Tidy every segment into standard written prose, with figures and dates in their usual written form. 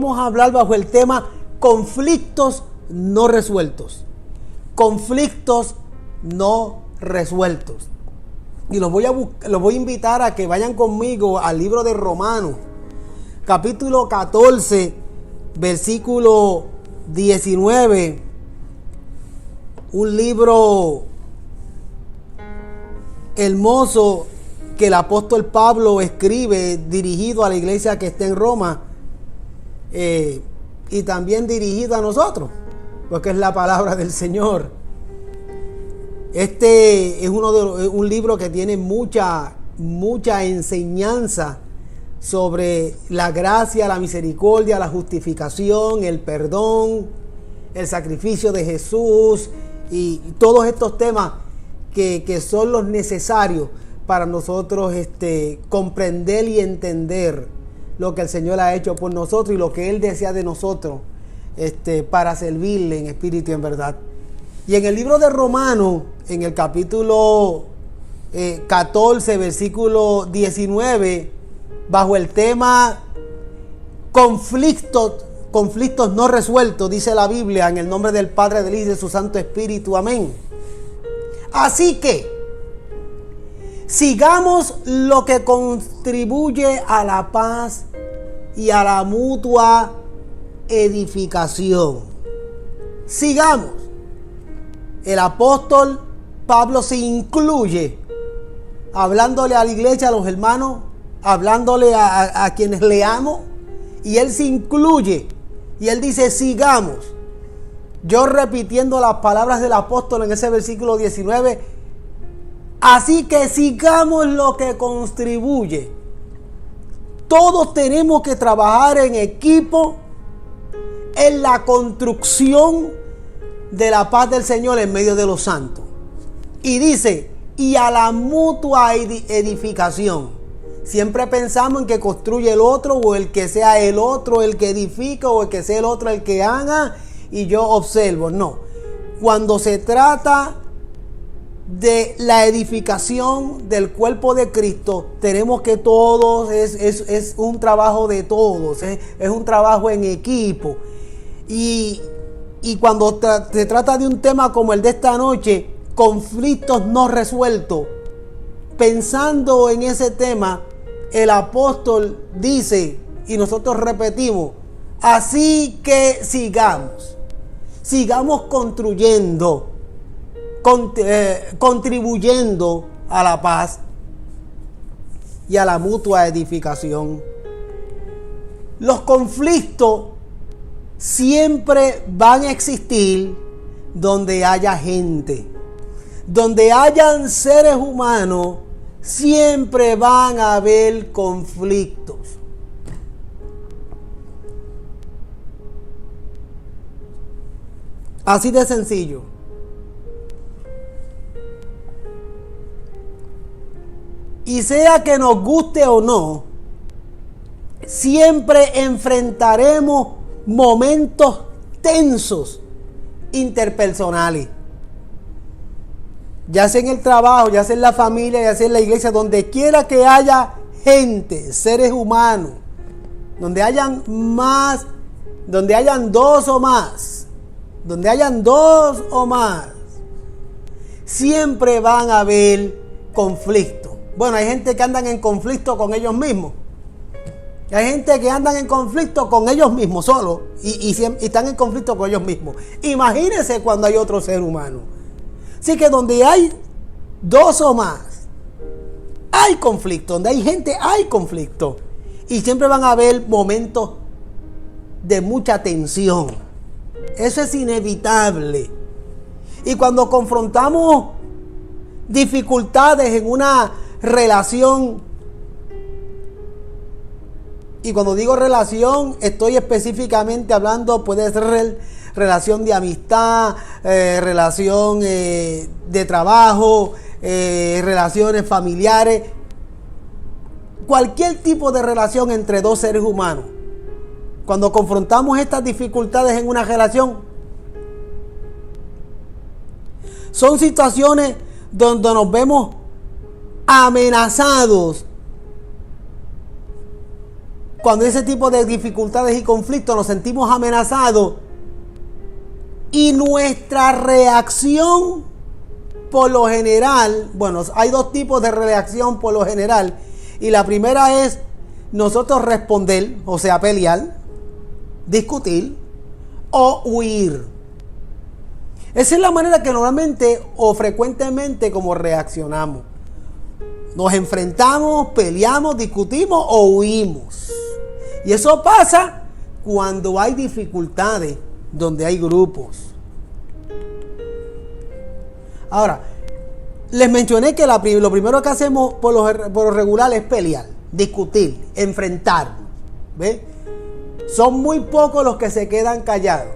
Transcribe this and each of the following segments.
Vamos a hablar bajo el tema conflictos no resueltos. Conflictos no resueltos. Y los voy a invitar a que vayan conmigo al libro de Romanos, capítulo 14, versículo 19. Un libro hermoso que el apóstol Pablo escribe, dirigido a la iglesia que está en Roma, y también dirigido a nosotros, porque es la palabra del Señor. Este es un libro que tiene mucha enseñanza sobre la gracia, la misericordia, la justificación, el perdón, el sacrificio de Jesús y todos estos temas que son los necesarios para nosotros comprender y entender lo que el Señor ha hecho por nosotros y lo que Él desea de nosotros para servirle en espíritu y en verdad. Y en el libro de Romanos, en el capítulo 14, versículo 19, bajo el tema conflictos no resueltos, dice la Biblia, en el nombre del Padre, del Hijo y de su Santo Espíritu. Amén. Así que sigamos lo que contribuye a la paz y a la mutua edificación. Sigamos. El apóstol Pablo se incluye, hablándole a la iglesia, a los hermanos, hablándole a quienes le amo, y él se incluye, y él dice: sigamos. Yo repitiendo las palabras del apóstol en ese versículo 19, así que sigamos lo que contribuye. Todos tenemos que trabajar en equipo en la construcción de la paz del Señor en medio de los santos. Y dice: y a la mutua edificación. Siempre pensamos en que construye el otro, o el que sea el otro el que edifica, o el que sea el otro el que haga y yo observo. No. Cuando se trata de la edificación del cuerpo de Cristo, tenemos que todos, es un trabajo de todos, es un trabajo en equipo. Y cuando se trata de un tema como el de esta noche, conflictos no resueltos, pensando en ese tema, el apóstol dice, y nosotros repetimos: así que sigamos construyendo, contribuyendo a la paz y a la mutua edificación. Los conflictos siempre van a existir donde haya gente, donde hayan seres humanos, siempre van a haber conflictos. Así de sencillo. Y sea que nos guste o no, siempre enfrentaremos momentos tensos interpersonales, ya sea en el trabajo, ya sea en la familia, ya sea en la iglesia, donde quiera que haya gente, seres humanos, donde hayan dos o más, siempre van a haber conflictos. Bueno, hay gente que andan en conflicto con ellos mismos. Hay gente que andan en conflicto con ellos mismos solos y están en conflicto con ellos mismos. Imagínense cuando hay otro ser humano. Así que donde hay dos o más, hay conflicto. Donde hay gente, hay conflicto. Y siempre van a haber momentos de mucha tensión. Eso es inevitable. Y cuando confrontamos dificultades en una relación, y cuando digo relación, estoy específicamente hablando, puede ser relación de amistad, relación de trabajo, relaciones familiares, cualquier tipo de relación entre dos seres humanos. Cuando confrontamos estas dificultades en una relación, son situaciones donde nos vemos amenazados cuando ese tipo de dificultades y conflictos nos sentimos amenazados y nuestra reacción por lo general, bueno, hay dos tipos de reacción por lo general, y la primera es nosotros responder, o sea, pelear, discutir o huir. Esa es la manera que normalmente o frecuentemente como reaccionamos. Nos enfrentamos, peleamos, discutimos o huimos. Y eso pasa cuando hay dificultades, donde hay grupos. Ahora, les mencioné que lo primero que hacemos por lo regular es pelear, discutir, enfrentarnos. ¿Ve? Son muy pocos los que se quedan callados.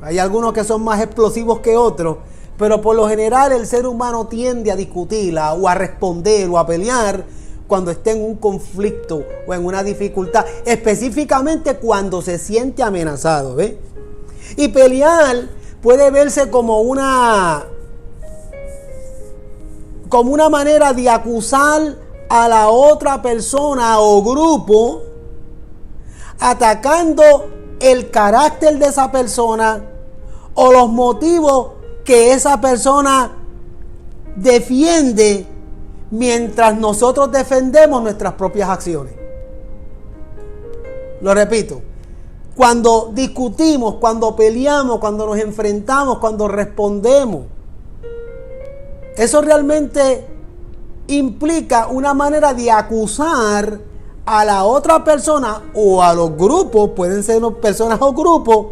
Hay algunos que son más explosivos que otros, pero por lo general el ser humano tiende a discutir o a responder o a pelear cuando esté en un conflicto o en una dificultad, específicamente cuando se siente amenazado. ¿Ve? Y pelear puede verse como una manera de acusar a la otra persona o grupo, atacando el carácter de esa persona o los motivos que esa persona defiende, mientras nosotros defendemos nuestras propias acciones. Lo repito, cuando discutimos, cuando peleamos, cuando nos enfrentamos, cuando respondemos, eso realmente implica una manera de acusar a la otra persona o a los grupos, pueden ser personas o grupos,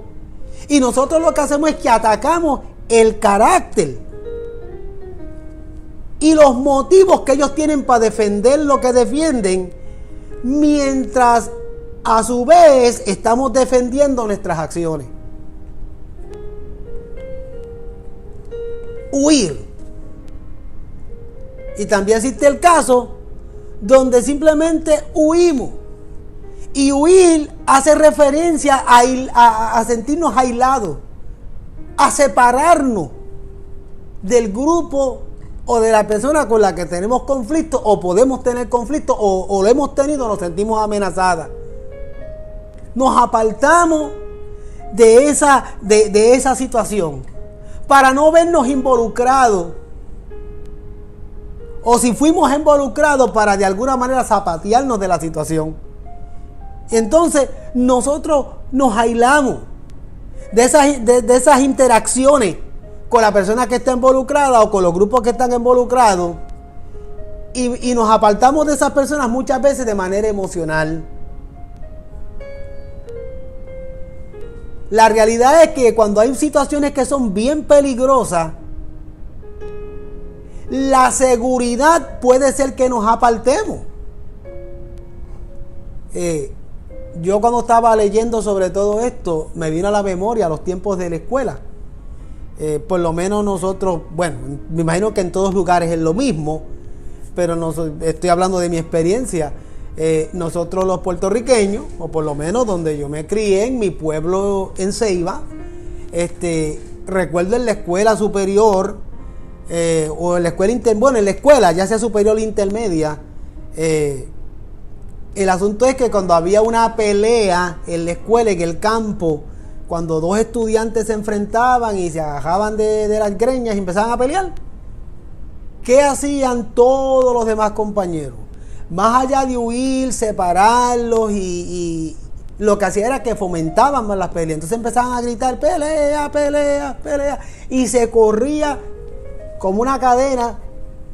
y nosotros lo que hacemos es que atacamos el carácter y los motivos que ellos tienen para defender lo que defienden, mientras a su vez estamos defendiendo nuestras acciones. Huir. Y también existe el caso donde simplemente huimos. Y huir hace referencia a sentirnos aislados, a separarnos del grupo o de la persona con la que tenemos conflicto o podemos tener conflicto o lo hemos tenido, nos sentimos amenazadas. Nos apartamos de esa situación para no vernos involucrados. O si fuimos involucrados, para de alguna manera zapatearnos de la situación. Entonces nosotros nos aislamos de esas interacciones con la persona que está involucrada o con los grupos que están involucrados, y nos apartamos de esas personas muchas veces de manera emocional. La realidad es que cuando hay situaciones que son bien peligrosas, la seguridad puede ser que nos apartemos. Yo cuando estaba leyendo sobre todo esto, me vino a la memoria los tiempos de la escuela. Por lo menos nosotros, bueno, me imagino que en todos lugares es lo mismo, pero estoy hablando de mi experiencia. Nosotros los puertorriqueños, o por lo menos donde yo me crié, en mi pueblo en Ceiba, recuerdo en la escuela superior, o en la escuela en la escuela, ya sea superior o intermedia, el asunto es que cuando había una pelea en la escuela, en el campo, cuando dos estudiantes se enfrentaban y se agarraban de las greñas y empezaban a pelear, ¿qué hacían todos los demás compañeros? Más allá de huir, separarlos, y lo que hacía era que fomentaban más las peleas. Entonces empezaban a gritar pelea, pelea, pelea, y se corría como una cadena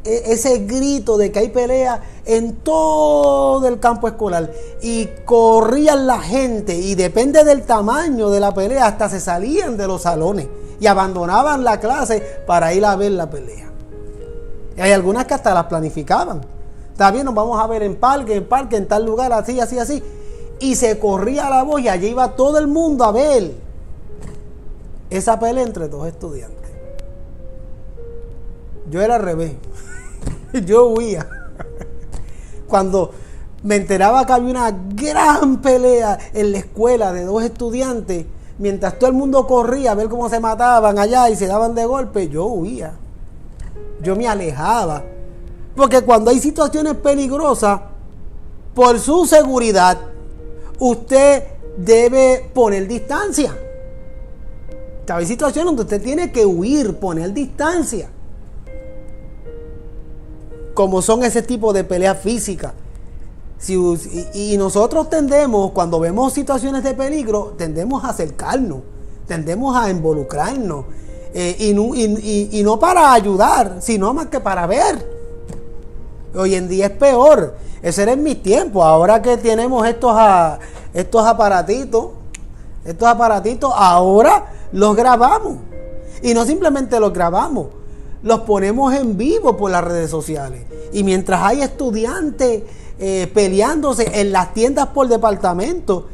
ese grito de que hay pelea en todo el campo escolar, y corrían la gente, y depende del tamaño de la pelea hasta se salían de los salones y abandonaban la clase para ir a ver la pelea. Y hay algunas que hasta las planificaban. Está bien, nos vamos a ver en parque, en tal lugar, así, así, así. Y se corría la voz y allí iba todo el mundo a ver esa pelea entre dos estudiantes. Yo era al revés. Yo huía. Cuando me enteraba que había una gran pelea en la escuela de dos estudiantes, mientras todo el mundo corría a ver cómo se mataban allá y se daban de golpe, yo huía. Yo me alejaba. Porque cuando hay situaciones peligrosas, por su seguridad usted debe poner distancia. Hay situaciones donde usted tiene que huir, poner distancia. Como son ese tipo de peleas físicas. Y nosotros tendemos, cuando vemos situaciones de peligro, tendemos a acercarnos, tendemos a involucrarnos. Y no para ayudar, sino más que para ver. Hoy en día es peor. Ese era en mis tiempos. Ahora que tenemos estos aparatitos, ahora los grabamos. Y no simplemente los grabamos, los ponemos en vivo por las redes sociales. Y mientras hay estudiantes peleándose en las tiendas por departamento,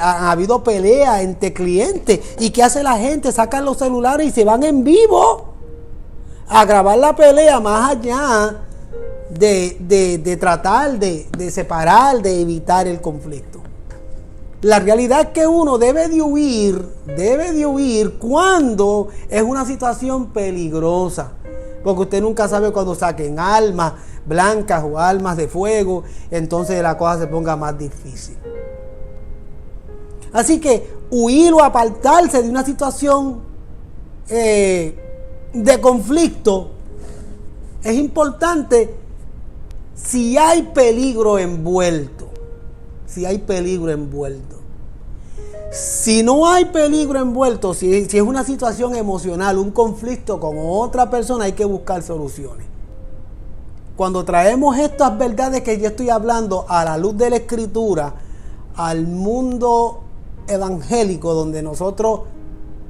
ha habido peleas entre clientes. ¿Y qué hace la gente? Sacan los celulares y se van en vivo a grabar la pelea, más allá de tratar de separar, de evitar el conflicto. La realidad es que uno debe de huir cuando es una situación peligrosa, porque usted nunca sabe cuando saquen armas blancas o armas de fuego, entonces la cosa se ponga más difícil. Así que huir o apartarse de una situación de conflicto es importante si hay peligro envuelto. Si no hay peligro envuelto, si es una situación emocional, un conflicto con otra persona, hay que buscar soluciones. Cuando traemos estas verdades que yo estoy hablando a la luz de la Escritura, al mundo evangélico, donde nosotros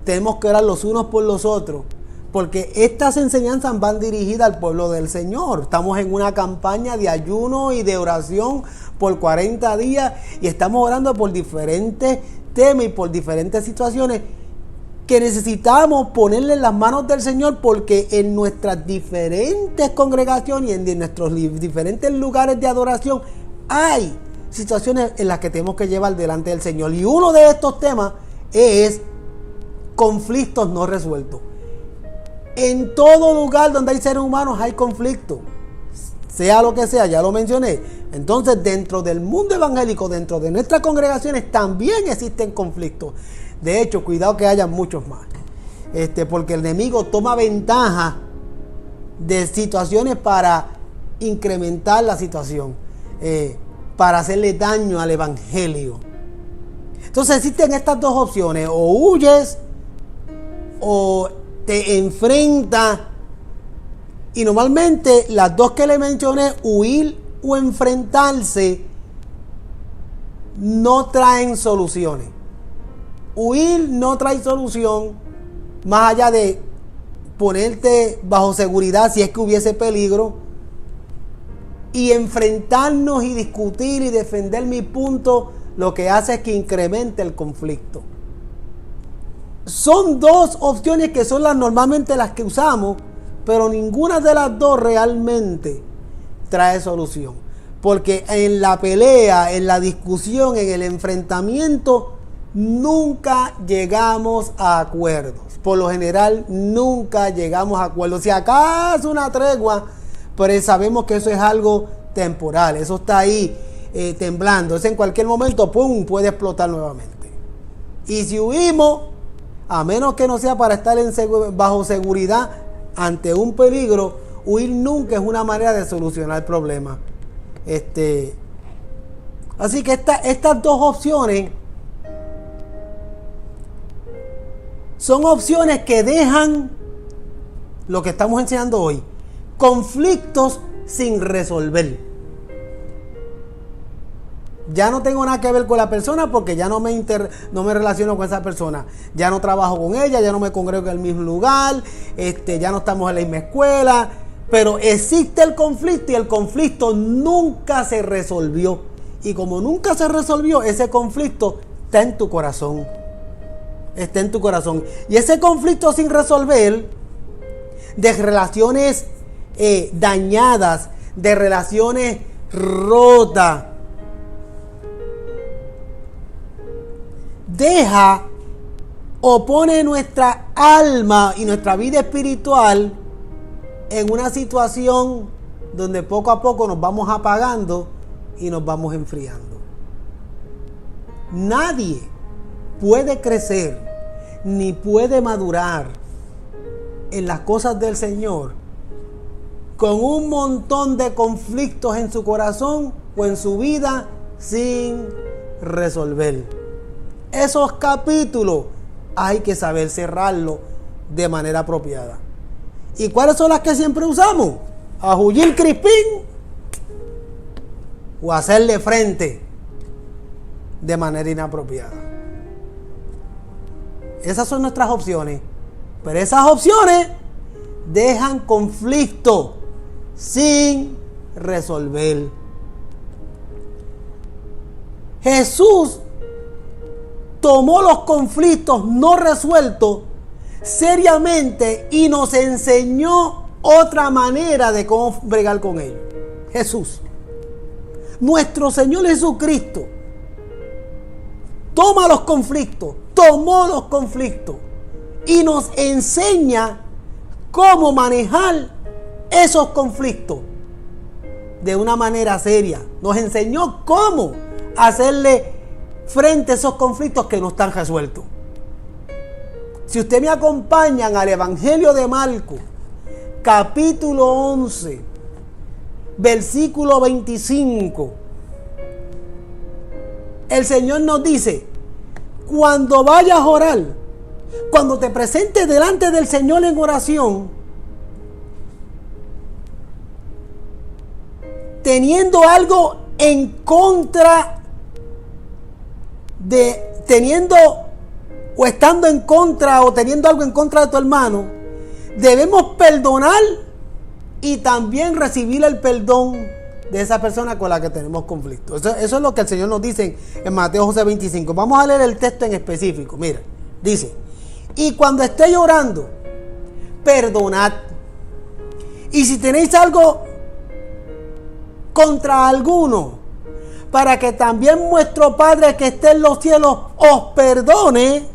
tenemos que orar los unos por los otros, porque estas enseñanzas van dirigidas al pueblo del Señor. Estamos en una campaña de ayuno y de oración por 40 días y estamos orando por diferentes temas y por diferentes situaciones que necesitamos ponerle en las manos del Señor, porque en nuestras diferentes congregaciones y en nuestros diferentes lugares de adoración hay situaciones en las que tenemos que llevar delante del Señor. Y uno de estos temas es conflictos no resueltos. En todo lugar donde hay seres humanos hay conflictos, sea lo que sea, ya lo mencioné. Entonces, dentro del mundo evangélico, dentro de nuestras congregaciones, también existen conflictos. De hecho, cuidado que haya muchos más. Porque el enemigo toma ventaja de situaciones para incrementar la situación, para hacerle daño al evangelio. Entonces existen estas dos opciones: o huyes o te enfrentas. Y normalmente las dos que le mencioné, huir o enfrentarse, no traen soluciones. Huir no trae solución, más allá de ponerte bajo seguridad si es que hubiese peligro. Y enfrentarnos y discutir y defender mi punto, lo que hace es que incremente el conflicto. Son dos opciones que son normalmente las que usamos, pero ninguna de las dos realmente trae solución. Porque en la pelea, en la discusión, en el enfrentamiento, nunca llegamos a acuerdos. Por lo general, nunca llegamos a acuerdos. Si acaso una tregua, pero sabemos que eso es algo temporal. Eso está ahí temblando. Eso en cualquier momento, ¡pum!, puede explotar nuevamente. Y si huimos, a menos que no sea para estar bajo seguridad ante un peligro, huir nunca es una manera de solucionar el problema. Así que estas dos opciones son opciones que dejan lo que estamos enseñando hoy: conflictos sin resolver. Ya no tengo nada que ver con la persona porque ya no me relaciono con esa persona. Ya no trabajo con ella, ya no me congrego en el mismo lugar, ya no estamos en la misma escuela. Pero existe el conflicto y el conflicto nunca se resolvió. Y como nunca se resolvió, ese conflicto está en tu corazón. Está en tu corazón. Y ese conflicto sin resolver, de relaciones dañadas, de relaciones rotas, deja o pone nuestra alma y nuestra vida espiritual en una situación donde poco a poco nos vamos apagando y nos vamos enfriando. Nadie puede crecer ni puede madurar en las cosas del Señor con un montón de conflictos en su corazón o en su vida sin resolver. Esos capítulos hay que saber cerrarlos de manera apropiada. ¿Y cuáles son las que siempre usamos? A Jullín Crispín o hacerle frente de manera inapropiada. Esas son nuestras opciones. Pero esas opciones dejan conflicto sin resolver. Jesús tomó los conflictos no resueltos seriamente y nos enseñó otra manera de cómo bregar con ellos. Jesús, nuestro Señor Jesucristo, tomó los conflictos y nos enseña cómo manejar esos conflictos de una manera seria. Nos enseñó cómo hacerle frente a esos conflictos que no están resueltos. Si usted me acompaña al Evangelio de Marcos, capítulo 11, versículo 25, el Señor nos dice: cuando vayas a orar, cuando te presentes delante del Señor en oración, teniendo algo en contra de, o estando en contra o teniendo algo en contra de tu hermano, debemos perdonar y también recibir el perdón de esa persona con la que tenemos conflicto. Eso es lo que el Señor nos dice en Mateo 11:25. Vamos a leer el texto en específico. Mira, dice: y cuando estéis orando, perdonad. Y si tenéis algo contra alguno, para que también vuestro Padre que esté en los cielos os perdone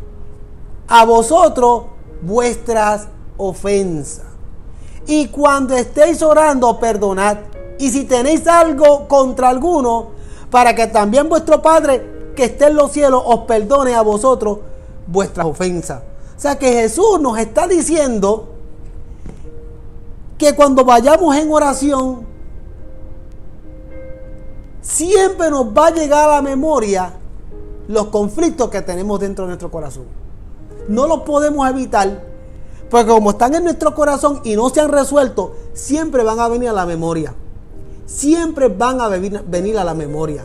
a vosotros vuestras ofensas. Y cuando estéis orando, perdonad. Y si tenéis algo contra alguno, para que también vuestro Padre que esté en los cielos os perdone a vosotros vuestras ofensas. O sea que Jesús nos está diciendo que cuando vayamos en oración, siempre nos va a llegar a la memoria los conflictos que tenemos dentro de nuestro corazón. No los podemos evitar, porque como están en nuestro corazón y no se han resuelto, siempre van a venir a la memoria. Siempre van a venir a la memoria.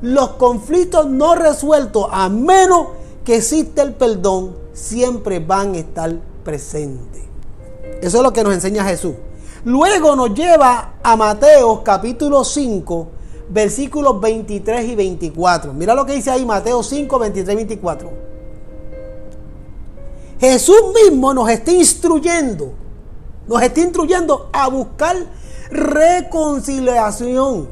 Los conflictos no resueltos, a menos que exista el perdón, siempre van a estar presentes. Eso es lo que nos enseña Jesús. Luego nos lleva a Mateo capítulo 5, versículos 23 y 24. Mira lo que dice ahí, Mateo 5, 23 y 24. Jesús mismo nos está instruyendo a buscar reconciliación.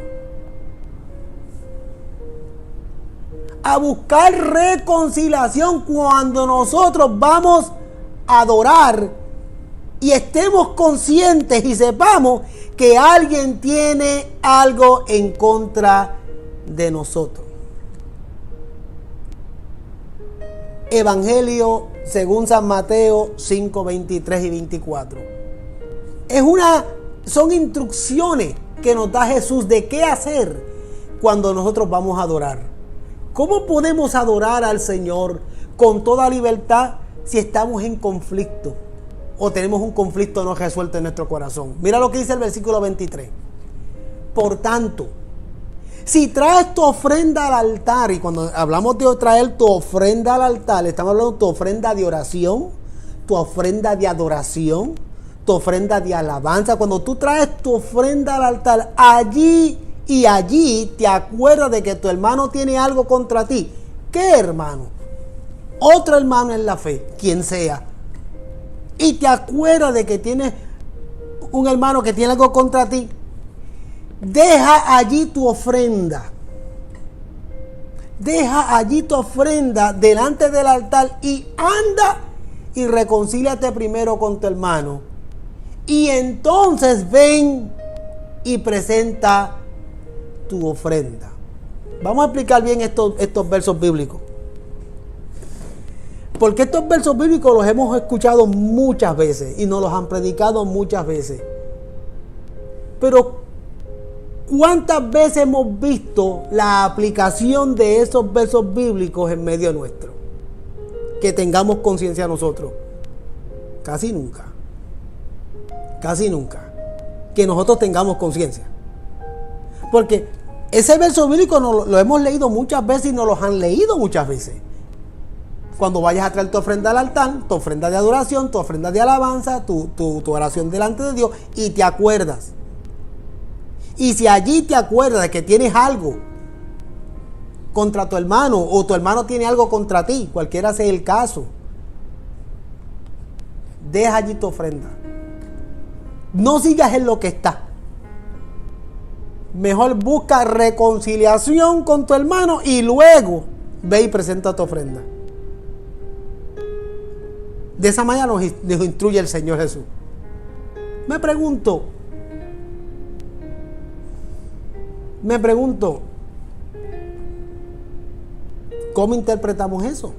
A buscar reconciliación cuando nosotros vamos a adorar y estemos conscientes y sepamos que alguien tiene algo en contra de nosotros. Evangelio según San Mateo 5, 23 y 24. Son instrucciones que nos da Jesús de qué hacer cuando nosotros vamos a adorar. ¿Cómo podemos adorar al Señor con toda libertad si estamos en conflicto o tenemos un conflicto no resuelto en nuestro corazón? Mira lo que dice el versículo 23. Por tanto, si traes tu ofrenda al altar, y cuando hablamos de traer tu ofrenda al altar, estamos hablando de tu ofrenda de oración, tu ofrenda de adoración, tu ofrenda de alabanza. Cuando tú traes tu ofrenda al altar, allí te acuerdas de que tu hermano tiene algo contra ti. ¿Qué hermano? Otro hermano en la fe, quien sea. Y te acuerdas de que tienes un hermano que tiene algo contra ti. Deja allí tu ofrenda. Deja allí tu ofrenda delante del altar y anda y reconcíliate primero con tu hermano. Y entonces ven y presenta tu ofrenda. Vamos a explicar bien estos versos bíblicos. Porque estos versos bíblicos los hemos escuchado muchas veces y nos los han predicado muchas veces. Pero ¿cuántas veces hemos visto la aplicación de esos versos bíblicos en medio nuestro? Que tengamos conciencia nosotros. Casi nunca. Casi nunca. Que nosotros tengamos conciencia. Porque ese verso bíblico lo hemos leído muchas veces y nos lo han leído muchas veces. Cuando vayas a traer tu ofrenda al altar, tu ofrenda de adoración, tu ofrenda de alabanza, tu oración delante de Dios, y te acuerdas. Y si allí te acuerdas de que tienes algo contra tu hermano, o tu hermano tiene algo contra ti, cualquiera sea el caso, deja allí tu ofrenda. No sigas en lo que está. Mejor busca reconciliación con tu hermano y luego ve y presenta tu ofrenda. De esa manera nos instruye el Señor Jesús. Me pregunto, ¿cómo interpretamos eso?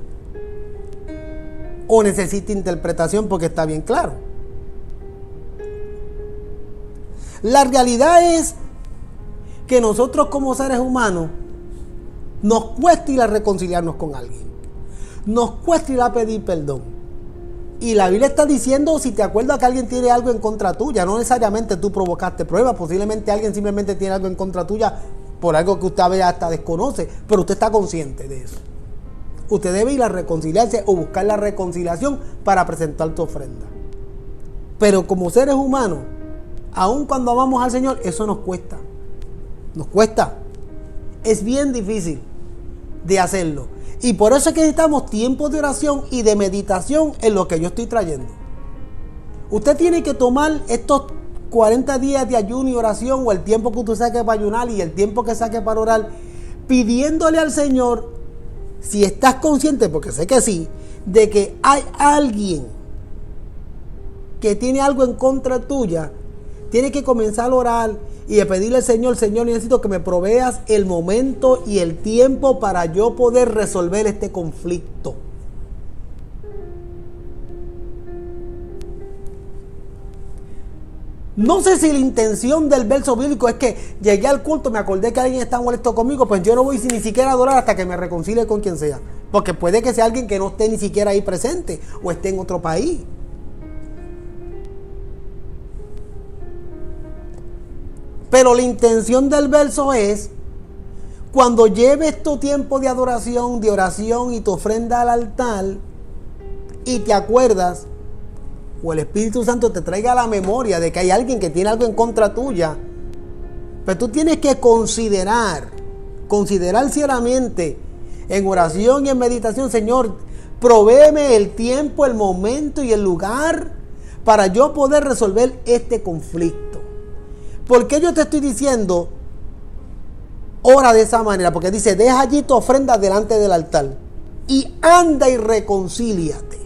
¿O necesita interpretación porque está bien claro? La realidad es que nosotros como seres humanos nos cuesta ir a reconciliarnos con alguien. Nos cuesta ir a pedir perdón. Y la Biblia está diciendo, si te acuerdas que alguien tiene algo en contra tuya, no necesariamente tú provocaste pruebas, posiblemente alguien simplemente tiene algo en contra tuya por algo que usted a veces hasta desconoce, pero usted está consciente de eso. Usted debe ir a reconciliarse o buscar la reconciliación para presentar tu ofrenda. Pero como seres humanos, aun cuando amamos al Señor, eso nos cuesta. Nos cuesta. Es bien difícil de hacerlo. Y por eso es que necesitamos tiempos de oración y de meditación en lo que yo estoy trayendo. Usted tiene que tomar estos 40 días de ayuno y oración, o el tiempo que usted saque para ayunar y el tiempo que saque para orar, pidiéndole al Señor, si estás consciente, porque sé que sí, de que hay alguien que tiene algo en contra tuya, tiene que comenzar a orar y a pedirle al Señor, Señor, necesito que me proveas el momento y el tiempo para yo poder resolver este conflicto. No sé si la intención del verso bíblico es que llegué al culto, me acordé que alguien está molesto conmigo, pues yo no voy ni siquiera a adorar hasta que me reconcilie con quien sea. Porque puede que sea alguien que no esté ni siquiera ahí presente o esté en otro país. Pero la intención del verso es, cuando lleves tu tiempo de adoración, de oración y tu ofrenda al altar, y te acuerdas, o el Espíritu Santo te traiga a la memoria de que hay alguien que tiene algo en contra tuya, pero tú tienes que considerar seriamente, en oración y en meditación, Señor, provéeme el tiempo, el momento y el lugar para yo poder resolver este conflicto. ¿Por qué yo te estoy diciendo ora de esa manera? Porque dice, deja allí tu ofrenda delante del altar y anda y reconcíliate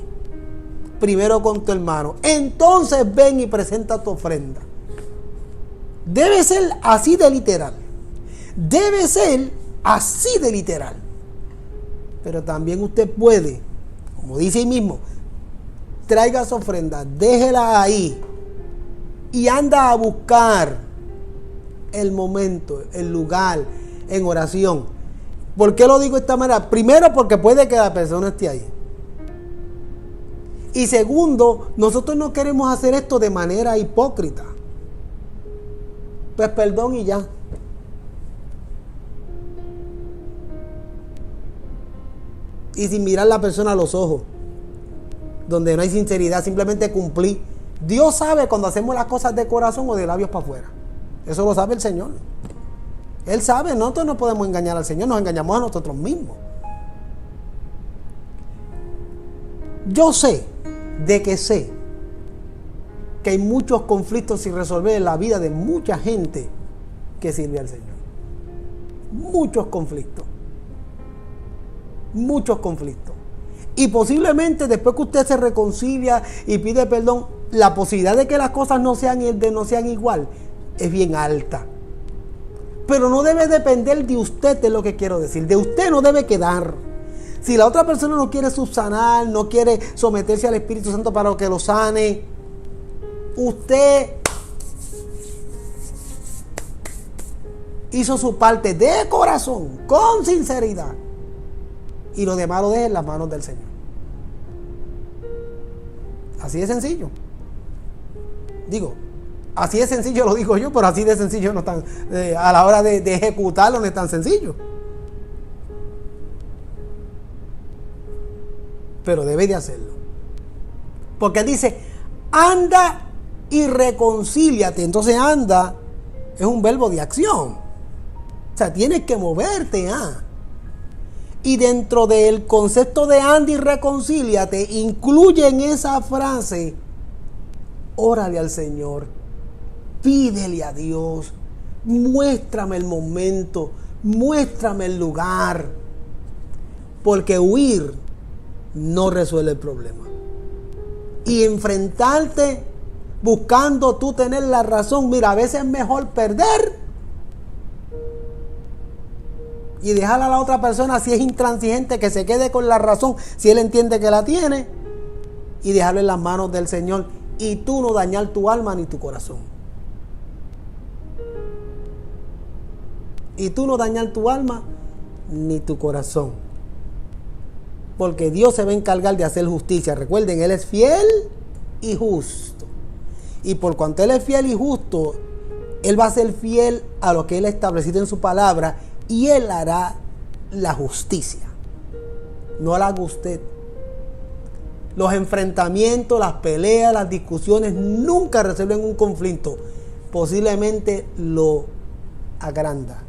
primero con tu hermano. Entonces ven y presenta tu ofrenda. Debe ser así de literal. Debe ser así de literal. Pero también usted puede, como dice ahí mismo, traiga su ofrenda, déjela ahí y anda a buscar el momento, el lugar, en oración. ¿Por qué lo digo de esta manera? Primero, porque puede que la persona esté ahí. Y segundo, nosotros no queremos hacer esto de manera hipócrita. Pues perdón y ya. Y sin mirar a la persona a los ojos, donde no hay sinceridad, simplemente cumplir. Dios sabe cuando hacemos las cosas de corazón o de labios para afuera. Eso lo sabe el Señor. Él sabe, nosotros no podemos engañar al Señor, nos engañamos a nosotros mismos. Yo sé que hay muchos conflictos sin resolver en la vida de mucha gente que sirve al Señor. Muchos conflictos. Y posiblemente después que usted se reconcilia y pide perdón, la posibilidad de que las cosas no sean igual es bien alta. Pero no debe depender de usted, es lo que quiero decir. De usted no debe quedar. Si la otra persona no quiere subsanar, no quiere someterse al Espíritu Santo para que lo sane, usted hizo su parte de corazón, con sinceridad. Y lo demás lo deje en las manos del Señor. Así de sencillo. Digo, así de sencillo lo digo yo, pero así de sencillo no es tan, a la hora de ejecutarlo no es tan sencillo. Pero debe de hacerlo. Porque él dice, anda y reconcíliate. Entonces anda es un verbo de acción. O sea, tienes que moverte. Y dentro del concepto de anda y reconcíliate, incluye en esa frase, órale al Señor, pídele a Dios, muéstrame el momento, muéstrame el lugar. Porque huir no resuelve el problema. Y enfrentarte buscando tú tener la razón. Mira, a veces es mejor perder y dejar a la otra persona, si es intransigente, que se quede con la razón, si él entiende que la tiene, y dejarlo en las manos del Señor, y tú no dañar tu alma ni tu corazón. Y tú no dañar tu alma ni tu corazón. Porque Dios se va a encargar de hacer justicia. Recuerden, Él es fiel y justo. Y por cuanto Él es fiel y justo, Él va a ser fiel a lo que Él ha establecido en su palabra, y Él hará la justicia. No la haga usted. Los enfrentamientos, las peleas, las discusiones nunca resuelven un conflicto. Posiblemente lo agranda.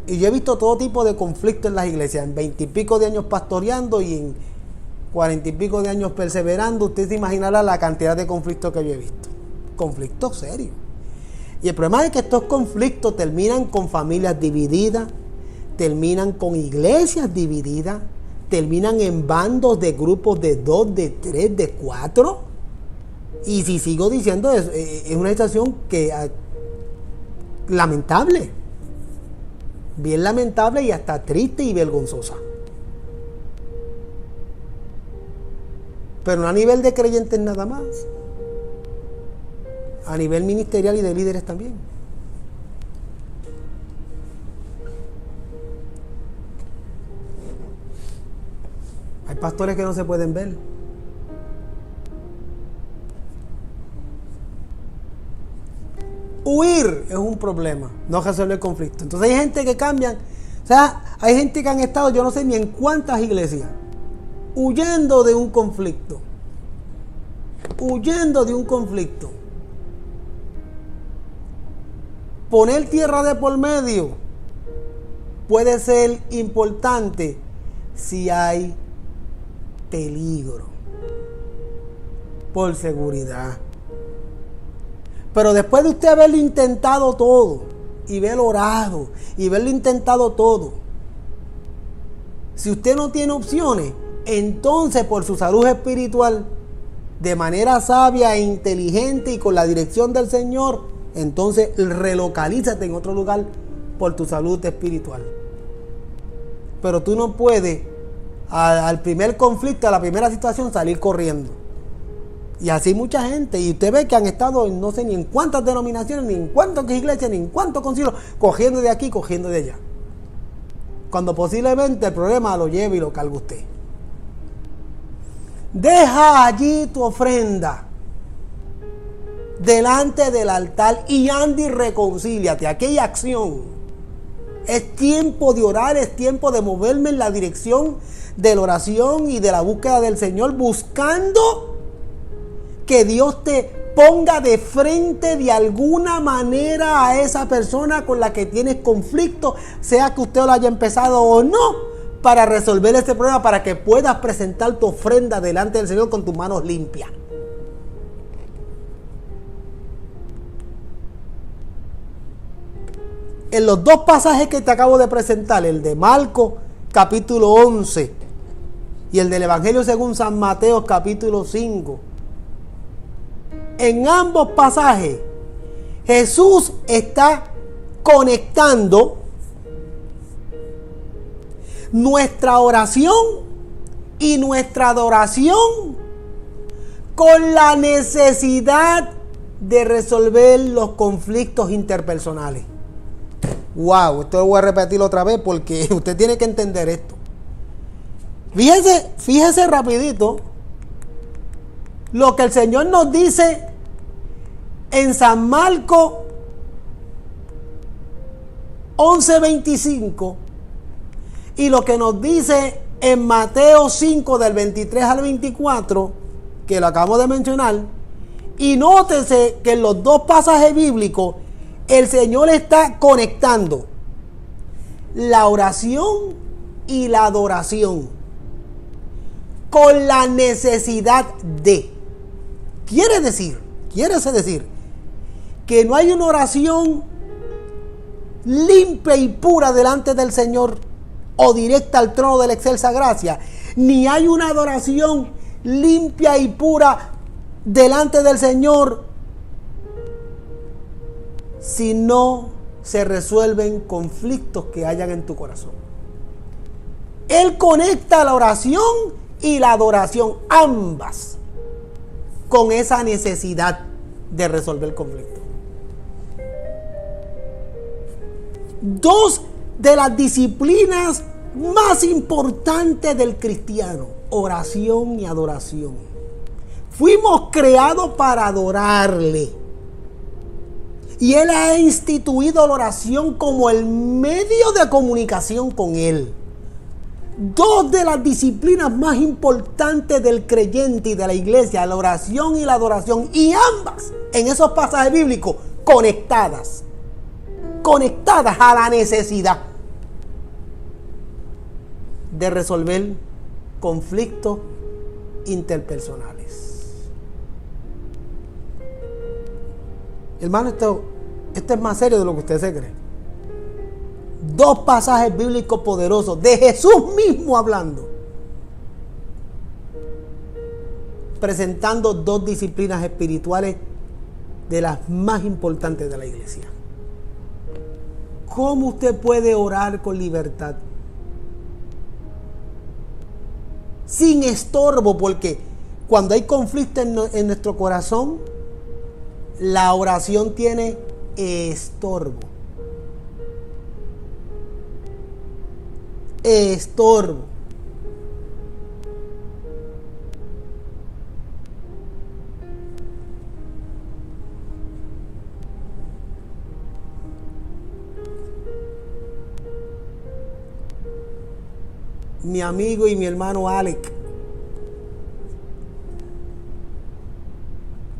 Y yo he visto todo tipo de conflictos en las iglesias. En 20 y pico de años pastoreando y en 40 y pico de años perseverando, usted se imaginará la cantidad de conflictos que yo he visto. Conflictos serios. Y el problema es que estos conflictos terminan con familias divididas, terminan con iglesias divididas, terminan en bandos de grupos de 2, de 3, de 4. Y si sigo diciendo, es una situación que lamentable. Bien lamentable y hasta triste y vergonzosa. Pero no a nivel de creyentes nada más. A nivel ministerial y de líderes también. Hay pastores que no se pueden ver. Huir es un problema, no resuelve el conflicto. Entonces hay gente que cambian. O sea, hay gente que han estado, yo no sé ni en cuántas iglesias, huyendo de un conflicto. Huyendo de un conflicto. Poner tierra de por medio puede ser importante si hay peligro, por seguridad. Pero después de usted haberlo intentado todo, y haberlo orado, y haberlo intentado todo, si usted no tiene opciones, entonces por su salud espiritual, de manera sabia e inteligente y con la dirección del Señor, entonces relocalízate en otro lugar por tu salud espiritual. Pero tú no puedes al primer conflicto, a la primera situación, salir corriendo. Y así mucha gente, y usted ve que han estado en no sé ni en cuántas denominaciones, ni en cuántas iglesias, ni en cuántos concilios, cogiendo de aquí, cogiendo de allá. Cuando posiblemente el problema lo lleve y lo cargue usted. Deja allí tu ofrenda delante del altar y anda y reconcíliate. Aquí hay acción. Es tiempo de orar, es tiempo de moverme en la dirección de la oración y de la búsqueda del Señor, buscando que Dios te ponga de frente de alguna manera a esa persona con la que tienes conflicto, sea que usted lo haya empezado o no, para resolver este problema, para que puedas presentar tu ofrenda delante del Señor con tus manos limpias. En los dos pasajes que te acabo de presentar, el de Marcos capítulo 11 y el del Evangelio según San Mateo capítulo 5, en ambos pasajes Jesús está conectando nuestra oración y nuestra adoración con la necesidad de resolver los conflictos interpersonales. Wow, esto lo voy a repetir otra vez porque usted tiene que entender esto. Fíjese rapidito lo que el Señor nos dice en San Marcos 11:25 y lo que nos dice en Mateo 5 del 23 al 24, que lo acabamos de mencionar. Y nótese que en los dos pasajes bíblicos el Señor está conectando la oración y la adoración con la necesidad de. Quiere decir que no hay una oración limpia y pura delante del Señor o directa al trono de la excelsa gracia, ni hay una adoración limpia y pura delante del Señor si no se resuelven conflictos que hayan en tu corazón. Él conecta la oración y la adoración, ambas, con esa necesidad de resolver conflictos. Dos de las disciplinas más importantes del cristiano, oración y adoración. Fuimos creados para adorarle. Y Él ha instituido la oración como el medio de comunicación con Él. Dos de las disciplinas más importantes del creyente y de la iglesia, la oración y la adoración, y ambas en esos pasajes bíblicos conectadas a la necesidad de resolver conflictos interpersonales. Hermano, esto es más serio de lo que usted se cree. Dos pasajes bíblicos poderosos de Jesús mismo hablando, presentando dos disciplinas espirituales de las más importantes de la iglesia. ¿Cómo usted puede orar con libertad? Sin estorbo, porque cuando hay conflicto en nuestro corazón, la oración tiene estorbo. Estorbo. Mi amigo y mi hermano Alec,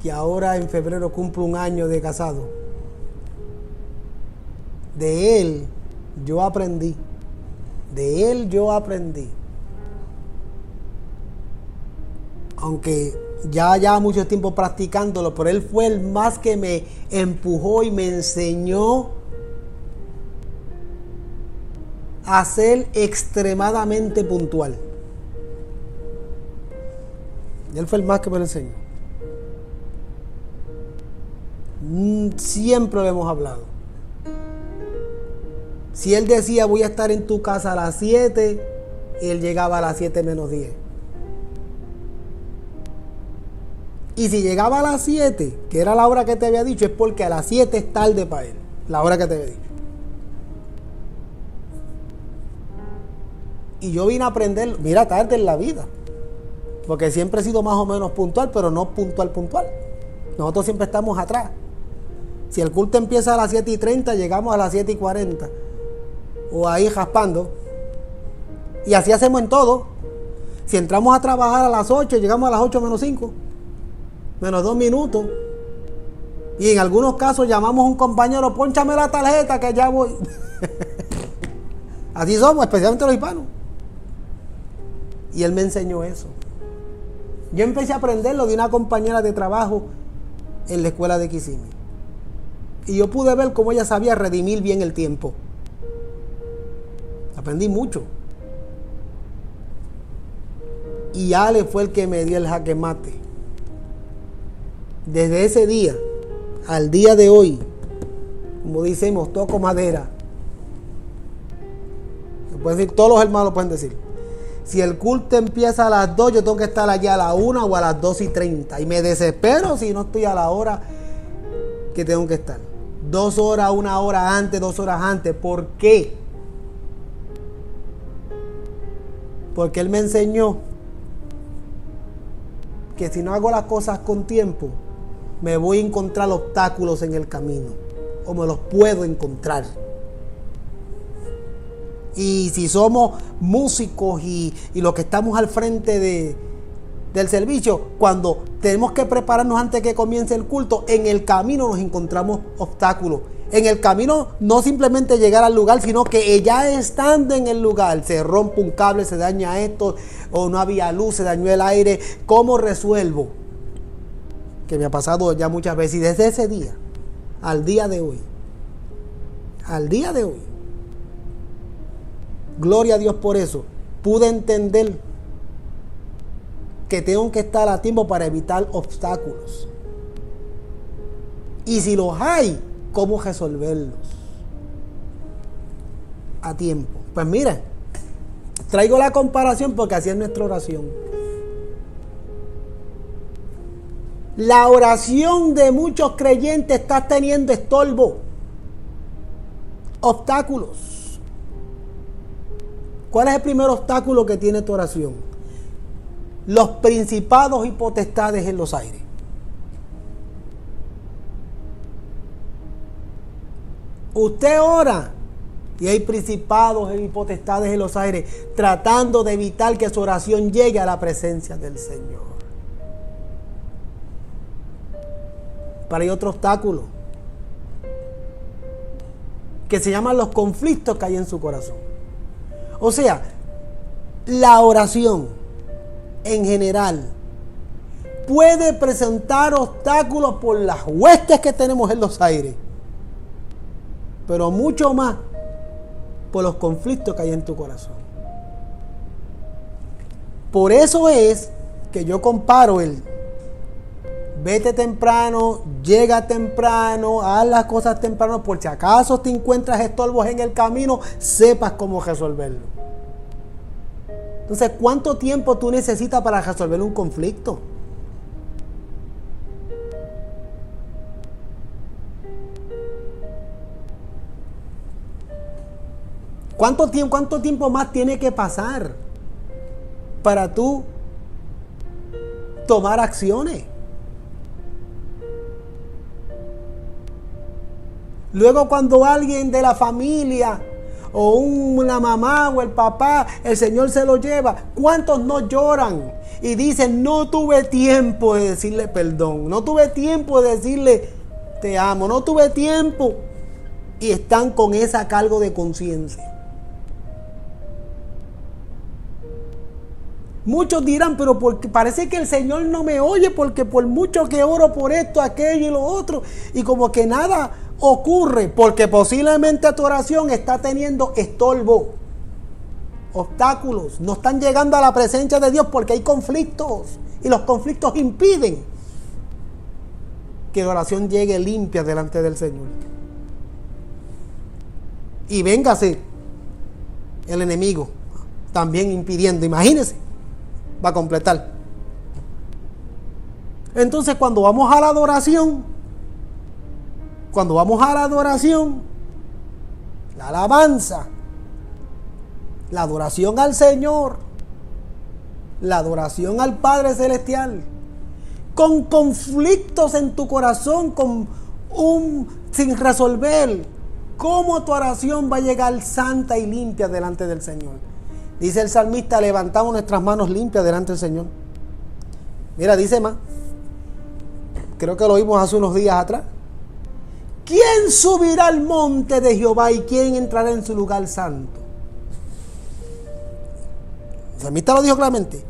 que ahora en febrero cumple un año de casado, de él yo aprendí. Aunque ya mucho tiempo practicándolo, pero él fue el más que me empujó y me enseñó a ser extremadamente puntual. Él fue el más que me lo enseñó. Siempre lo hemos hablado. Si él decía voy a estar en tu casa a las 7, él llegaba a las 7 menos 10. Y si llegaba a las 7, que era la hora que te había dicho, es porque a las 7 es tarde para él, la hora que te había dicho. Y yo vine a aprender, mira, tarde en la vida, porque siempre he sido más o menos puntual, pero no puntual. Nosotros siempre estamos atrás. Si el culto empieza a las 7:30, llegamos a las 7:40, o ahí raspando. Y así hacemos en todo. Si entramos a trabajar a las 8, llegamos a las 8 menos 5, menos 2 minutos. Y en algunos casos llamamos a un compañero, pónchame la tarjeta que ya voy. Así somos, especialmente los hispanos. Y él me enseñó eso. Yo empecé a aprenderlo de una compañera de trabajo en la escuela de Kissimmee. Y yo pude ver cómo ella sabía redimir bien el tiempo. Aprendí mucho. Y Ale fue el que me dio el jaque mate. Desde ese día al día de hoy, Como decimos, toco madera. Pueden decir, todos los hermanos pueden decir. Si el culto empieza a las 2, yo tengo que estar allá a la 1 o a las 2:30. Y me desespero si no estoy a la hora que tengo que estar. 2 horas, 1 hora antes, 2 horas antes. ¿Por qué? Porque Él me enseñó que si no hago las cosas con tiempo, me voy a encontrar obstáculos en el camino. O me los puedo encontrar. Y si somos músicos y los que estamos al frente del servicio, cuando tenemos que prepararnos antes que comience el culto, en el camino nos encontramos obstáculos. En el camino no simplemente llegar al lugar, sino que ya estando en el lugar se rompe un cable, se daña esto, o no había luz, se dañó el aire. ¿Cómo resuelvo? Que me ha pasado ya muchas veces. Y desde ese día, al día de hoy, gloria a Dios por eso, pude entender que tengo que estar a tiempo para evitar obstáculos. Y si los hay, ¿cómo resolverlos? A tiempo. Pues mira, traigo la comparación porque así es nuestra oración. La oración de muchos creyentes está teniendo estorbo, obstáculos. ¿Cuál es el primer obstáculo que tiene tu oración? Los principados y potestades en los aires. Usted ora y hay principados y potestades en los aires tratando de evitar que su oración llegue a la presencia del Señor. Pero hay otro obstáculo que se llaman los conflictos que hay en su corazón. O sea, la oración en general puede presentar obstáculos por las huestes que tenemos en los aires, pero mucho más por los conflictos que hay en tu corazón. Por eso es que yo comparo el vete temprano, llega temprano, haz las cosas temprano, por si acaso te encuentras estorbos en el camino, sepas cómo resolverlo. Entonces, ¿cuánto tiempo tú necesitas para resolver un conflicto? ¿Cuánto tiempo más tiene que pasar para tú tomar acciones? Luego, cuando alguien de la familia o una mamá o el papá, el Señor se lo lleva, ¿cuántos no lloran y dicen, no tuve tiempo de decirle perdón, no tuve tiempo de decirle te amo, no tuve tiempo? Y están con esa cargo de conciencia. Muchos dirán, pero porque parece que el Señor no me oye, porque por mucho que oro por esto, aquello y lo otro, y como que nada ocurre, porque posiblemente tu oración está teniendo estorbo, obstáculos, no están llegando a la presencia de Dios porque hay conflictos, y los conflictos impiden que la oración llegue limpia delante del Señor. Y véngase el enemigo también impidiendo, imagínense, va a completar. Entonces, cuando vamos a la adoración, la alabanza, la adoración al Señor, la adoración al Padre Celestial, con conflictos en tu corazón, sin resolver, ¿cómo tu oración va a llegar santa y limpia delante del Señor? Dice el salmista, levantamos nuestras manos limpias delante del Señor. Mira, dice más, creo que lo vimos hace unos días atrás. ¿Quién subirá al monte de Jehová y quién entrará en su lugar santo? El salmista lo dijo claramente.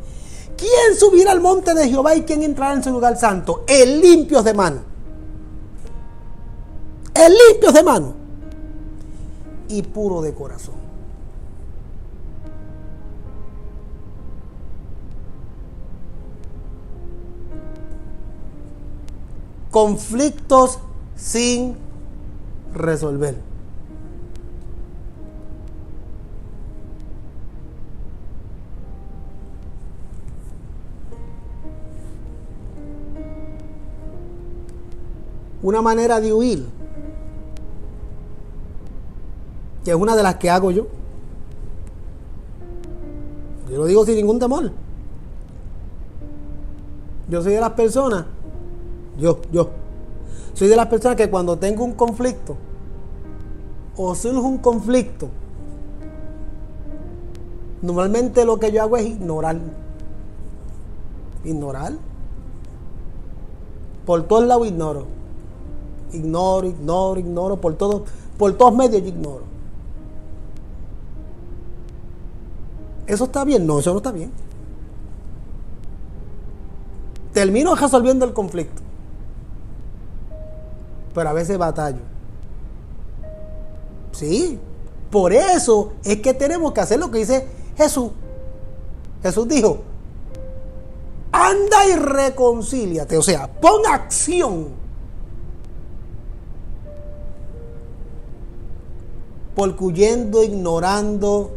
¿Quién subirá al monte de Jehová y quién entrará en su lugar santo? El limpios de mano. El limpios de mano. Y puro de corazón. Conflictos sin resolver. Una manera de huir, que es una de las que hago yo. Yo lo digo sin ningún temor. Yo soy de las personas, soy de las personas que cuando tengo un conflicto o surge un conflicto, normalmente lo que yo hago es ignorar. Por todos lados ignoro, por todos medios yo ignoro. ¿Eso está bien? No, eso no está bien. Termino resolviendo el conflicto, pero a veces batallo. Sí, por eso es que tenemos que hacer lo que dice Jesús. Jesús dijo: anda y reconcíliate, o sea, pon acción. Porque huyendo, ignorando,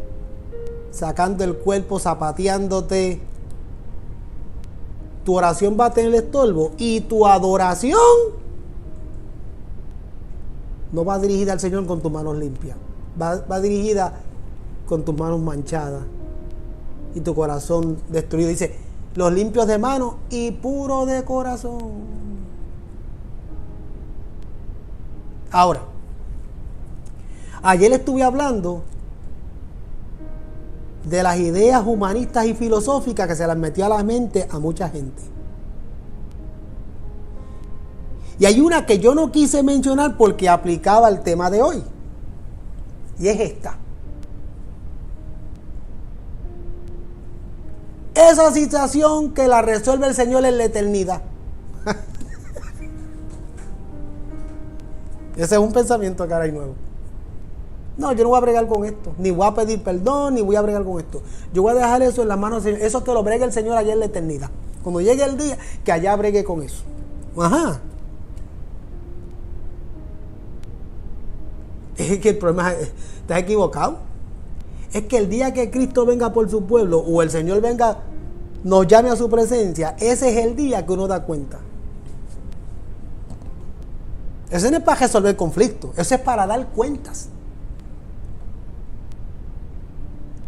sacando el cuerpo, zapateándote, tu oración va a tener estorbo y tu adoración no va dirigida al Señor con tus manos limpias, va dirigida con tus manos manchadas y tu corazón destruido. Dice: los limpios de manos y puros de corazón. Ahora, ayer estuve hablando de las ideas humanistas y filosóficas que se las metió a la mente a mucha gente. Y hay una que yo no quise mencionar porque aplicaba al tema de hoy. Y es esta. Esa situación que la resuelve el Señor en la eternidad. Ese es un pensamiento que ahora hay nuevo. No, yo no voy a bregar con esto, ni voy a pedir perdón, ni voy a bregar con esto. Yo voy a dejar eso en las manos del Señor. Eso que lo bregue el Señor allá en la eternidad. Cuando llegue el día, que allá bregue con eso. Ajá. Es que el problema es, estás equivocado. Es que el día que Cristo venga por su pueblo, o el Señor venga, nos llame a su presencia, ese es el día que uno da cuenta. Ese no es para resolver conflictos, ese es para dar cuentas.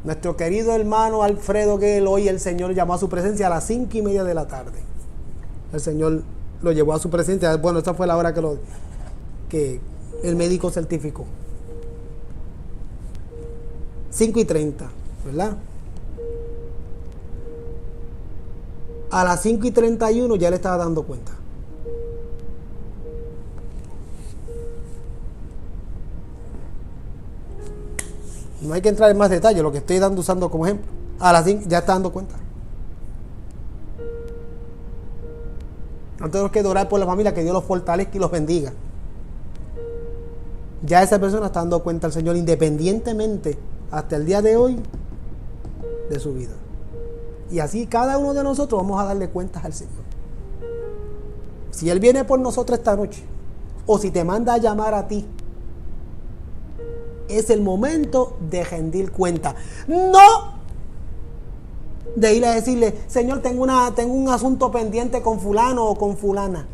Nuestro querido hermano Alfredo, que hoy el Señor llamó a su presencia a las 5:30 de la tarde. El Señor lo llevó a su presencia. Bueno, esa fue la hora que el médico certificó. 5:30, ¿verdad? A las 5:31 ya le estaba dando cuenta. No hay que entrar en más detalle, lo que estoy usando como ejemplo. A las 5 ya está dando cuenta. No tenemos que orar por la familia, que Dios los fortalezca y los bendiga. Ya esa persona está dando cuenta al Señor, independientemente hasta el día de hoy de su vida. Y así cada uno de nosotros vamos a darle cuentas al Señor. Si Él viene por nosotros esta noche, o si te manda a llamar a ti, es el momento de rendir cuenta. No de ir a decirle: Señor, tengo un asunto pendiente con fulano o con fulana.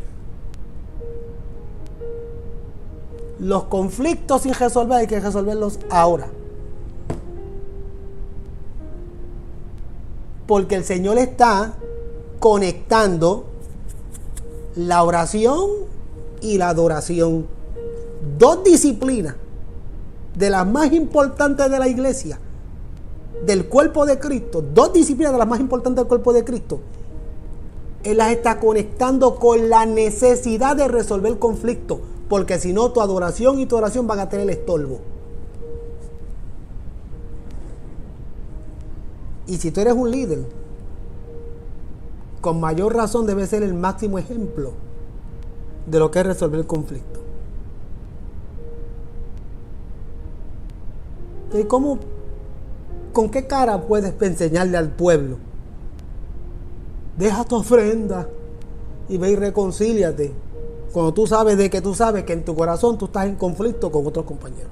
Los conflictos sin resolver hay que resolverlos ahora. Porque el Señor está conectando la oración y la adoración. Dos disciplinas de las más importantes de la iglesia, del cuerpo de Cristo. Dos disciplinas de las más importantes del cuerpo de Cristo. Él las está conectando con la necesidad de resolver conflictos. Porque si no, tu adoración y tu oración van a tener estorbo. Y si tú eres un líder, con mayor razón debe ser el máximo ejemplo de lo que es resolver el conflicto. ¿Y cómo, con qué cara puedes enseñarle al pueblo? Deja tu ofrenda y ve y reconcíliate. Cuando tú sabes de que tú sabes que en tu corazón tú estás en conflicto con otros compañeros.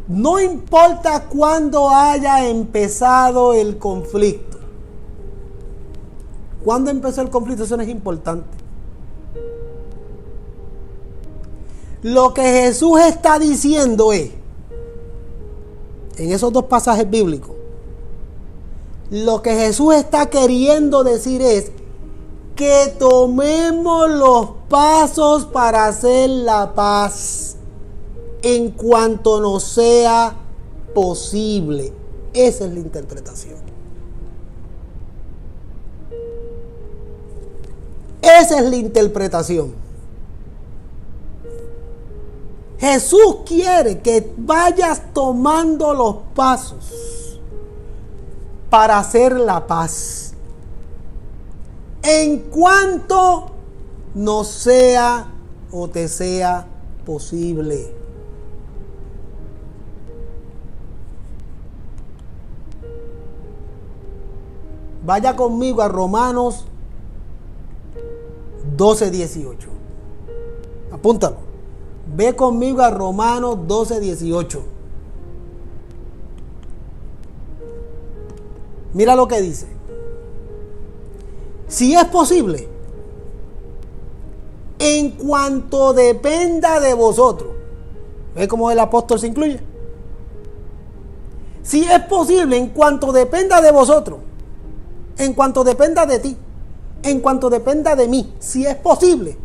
No importa cuándo haya empezado el conflicto. ¿Cuándo empezó el conflicto? Eso no es importante. Lo que Jesús está diciendo es, en esos dos pasajes bíblicos, lo que Jesús está queriendo decir es que tomemos los pasos para hacer la paz en cuanto nos sea posible. Esa es la interpretación. Esa es la interpretación. Jesús quiere que vayas tomando los pasos para hacer la paz en cuanto nos sea o te sea posible. Vaya conmigo a Romanos 12:18. Apúntalo. Ve conmigo a Romanos 12:18. Mira lo que dice. Si es posible, en cuanto dependa de vosotros. ¿Ve cómo el apóstol se incluye? Si es posible, en cuanto dependa de vosotros, en cuanto dependa de ti, en cuanto dependa de mí, si es posible,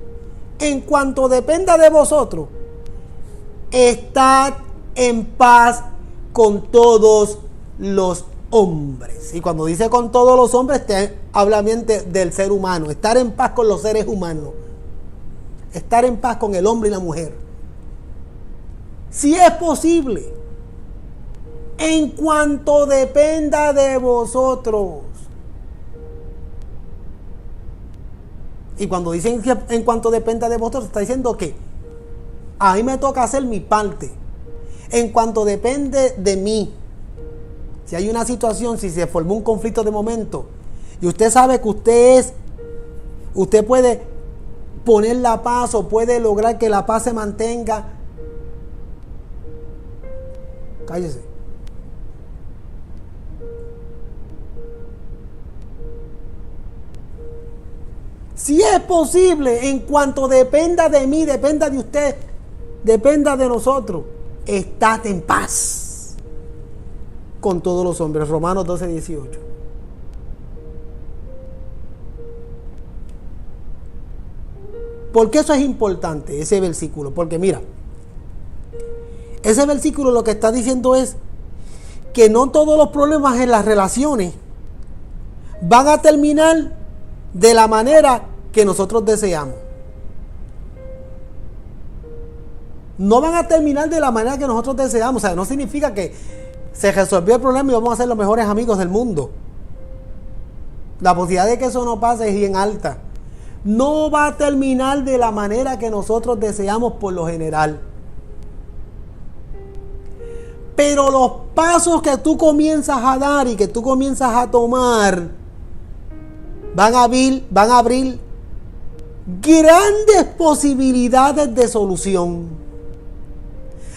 en cuanto dependa de vosotros, estad en paz con todos los hombres. Y cuando dice con todos los hombres, habla bien del ser humano. Estar en paz con los seres humanos. Estar en paz con el hombre y la mujer. Si es posible, en cuanto dependa de vosotros. Y cuando dicen que en cuanto dependa de vosotros, está diciendo que a mí me toca hacer mi parte. En cuanto depende de mí. Si hay una situación, si se formó un conflicto de momento, y usted sabe que usted puede poner la paz o puede lograr que la paz se mantenga, cállese. Si es posible, en cuanto dependa de mí, dependa de usted, dependa de nosotros, estad en paz con todos los hombres. Romanos 12:18. ¿Por qué eso es importante, ese versículo? Porque mira, ese versículo lo que está diciendo es que no todos los problemas en las relaciones van a terminar de la manera que nosotros deseamos. No van a terminar de la manera que nosotros deseamos. O sea, no significa que se resolvió el problema y vamos a ser los mejores amigos del mundo. La posibilidad de que eso no pase es bien alta. No va a terminar de la manera que nosotros deseamos por lo general. Pero los pasos que tú comienzas a dar y que tú comienzas a tomar van a abrir grandes posibilidades de solución.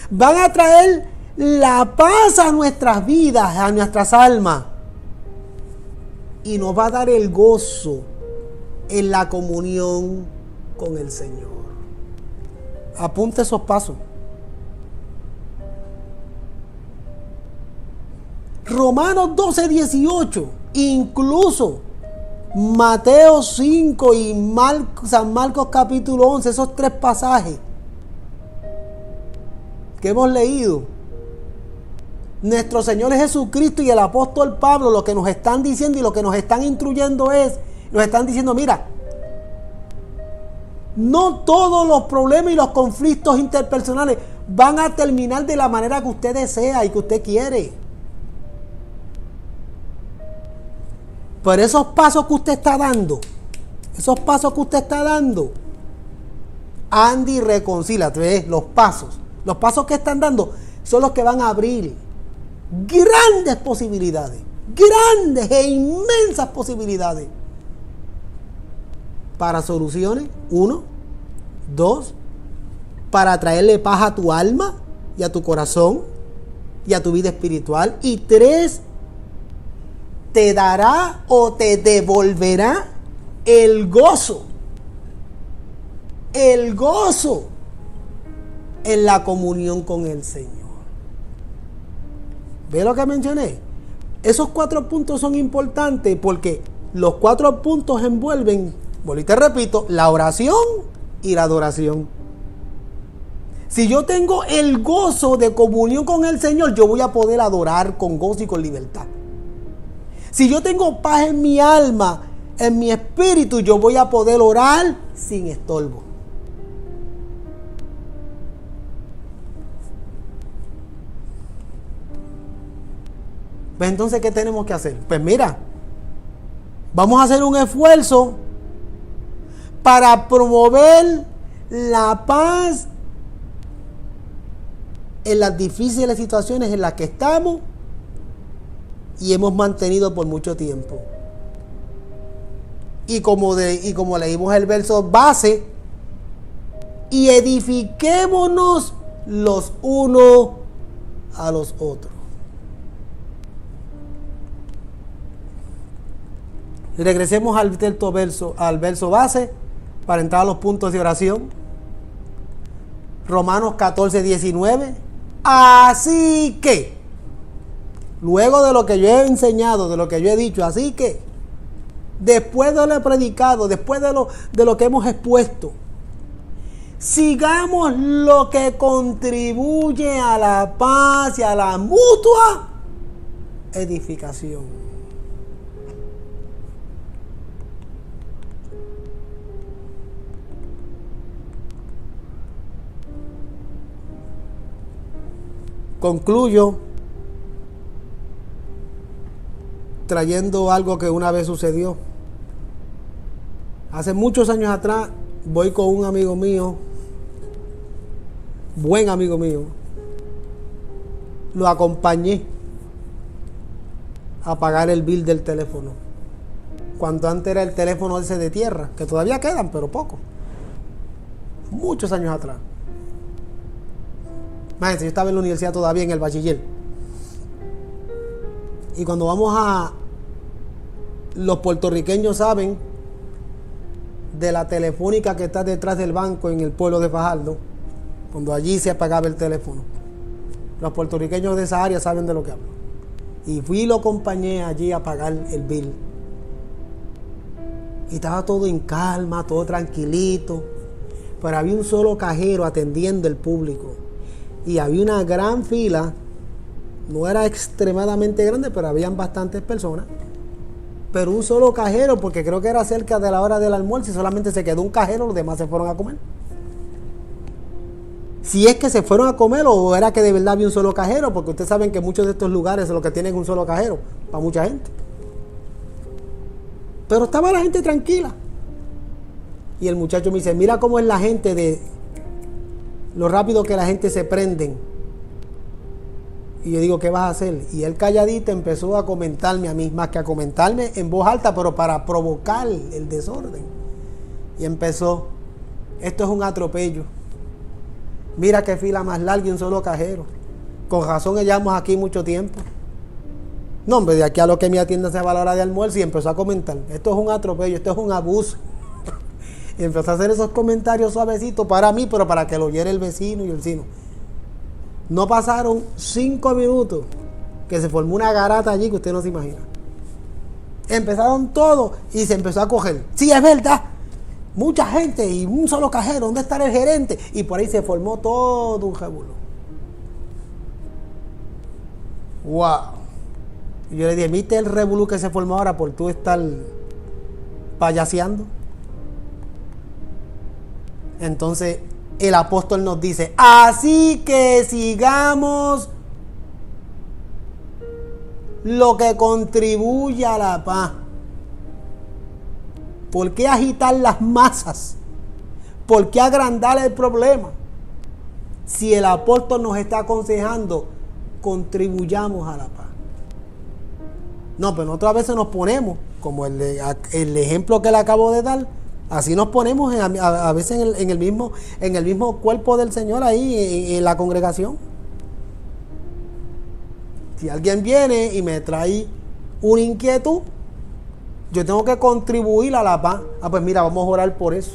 Van a traer la paz a nuestras vidas, a nuestras almas. Y nos va a dar el gozo en la comunión con el Señor. Apunte esos pasos. Romanos 12:18, incluso Mateo 5 y San Marcos capítulo 11, esos tres pasajes que hemos leído, nuestro Señor Jesucristo y el apóstol Pablo lo que nos están diciendo y lo que nos están instruyendo es, nos están diciendo, mira, no todos los problemas y los conflictos interpersonales van a terminar de la manera que usted desea y que usted quiere. Pero esos pasos que usted está dando, ande y reconcíliate, ¿ves? Los pasos. Los pasos que están dando son los que van a abrir grandes posibilidades, grandes e inmensas posibilidades para soluciones. 1, 2, para traerle paz a tu alma y a tu corazón y a tu vida espiritual. Y 3, te dará o te devolverá el gozo en la comunión con el Señor. ¿Ve lo que mencioné? Esos 4 puntos son importantes porque los 4 puntos envuelven, y te repito, la oración y la adoración. Si yo tengo el gozo de comunión con el Señor, yo voy a poder adorar con gozo y con libertad. Si yo tengo paz en mi alma, en mi espíritu, yo voy a poder orar sin estorbo. Pues entonces, ¿qué tenemos que hacer? Pues mira, vamos a hacer un esfuerzo para promover la paz en las difíciles situaciones en las que estamos y hemos mantenido por mucho tiempo. Y como leímos el verso base, y edifiquémonos los unos a los otros. Regresemos al verso base para entrar a los puntos de oración. Romanos 14, 19. Así que, luego de lo que yo he enseñado, de lo que yo he dicho, así que, después de lo predicado, después de lo que hemos expuesto, sigamos lo que contribuye a la paz y a la mutua edificación. Concluyo trayendo algo que una vez sucedió. Hace muchos años atrás voy con un amigo mío, buen amigo mío, lo acompañé a pagar el bill del teléfono. Cuando antes era el teléfono ese de tierra, que todavía quedan, pero poco. Muchos años atrás. Imagínense, yo estaba en la universidad todavía, en el bachiller. Y cuando vamos los puertorriqueños saben de la telefónica que está detrás del banco en el pueblo de Fajardo, cuando allí se apagaba el teléfono. Los puertorriqueños de esa área saben de lo que hablo. Y fui y lo acompañé allí a pagar el bill. Y estaba todo en calma, todo tranquilito. Pero había un solo cajero atendiendo el público. Y había una gran fila. No era extremadamente grande, pero habían bastantes personas. Pero un solo cajero, porque creo que era cerca de la hora del almuerzo y solamente se quedó un cajero, los demás se fueron a comer. Si es que se fueron a comer o era que de verdad había un solo cajero, porque ustedes saben que muchos de estos lugares lo que tienen es un solo cajero para mucha gente. Pero estaba la gente tranquila. Y el muchacho me dice, mira cómo es la gente, de lo rápido que la gente se prenden. Y yo digo, ¿qué vas a hacer? Y él calladito empezó a comentarme a mí, más que a comentarme en voz alta, pero para provocar el desorden. Y empezó, esto es un atropello. Mira qué fila más larga y un solo cajero. Con razón llevamos aquí mucho tiempo. No, hombre, de aquí a lo que mi atienda se va a la hora de almuerzo, y empezó a comentar, esto es un atropello, esto es un abuso. Y empezó a hacer esos comentarios suavecitos para mí, pero para que lo oyera el vecino y el vecino. No pasaron 5 minutos que se formó una garata allí que usted no se imagina. Empezaron todos y se empezó a coger. Sí, es verdad. Mucha gente y un solo cajero. ¿Dónde está el gerente? Y por ahí se formó todo un revuelo. ¡Wow! Y yo le dije, ¿viste el revuelo que se formó ahora por tú estar payaseando? Entonces el apóstol nos dice, así que sigamos lo que contribuye a la paz. ¿Por qué agitar las masas? ¿Por qué agrandar el problema? Si el apóstol nos está aconsejando, contribuyamos a la paz. No, pero nosotros a veces nos ponemos, como el ejemplo que le acabo de dar, así nos ponemos a veces en el mismo cuerpo del Señor ahí en la congregación. Si alguien viene y me trae una inquietud, yo tengo que contribuir a la paz. Pues mira, vamos a orar por eso.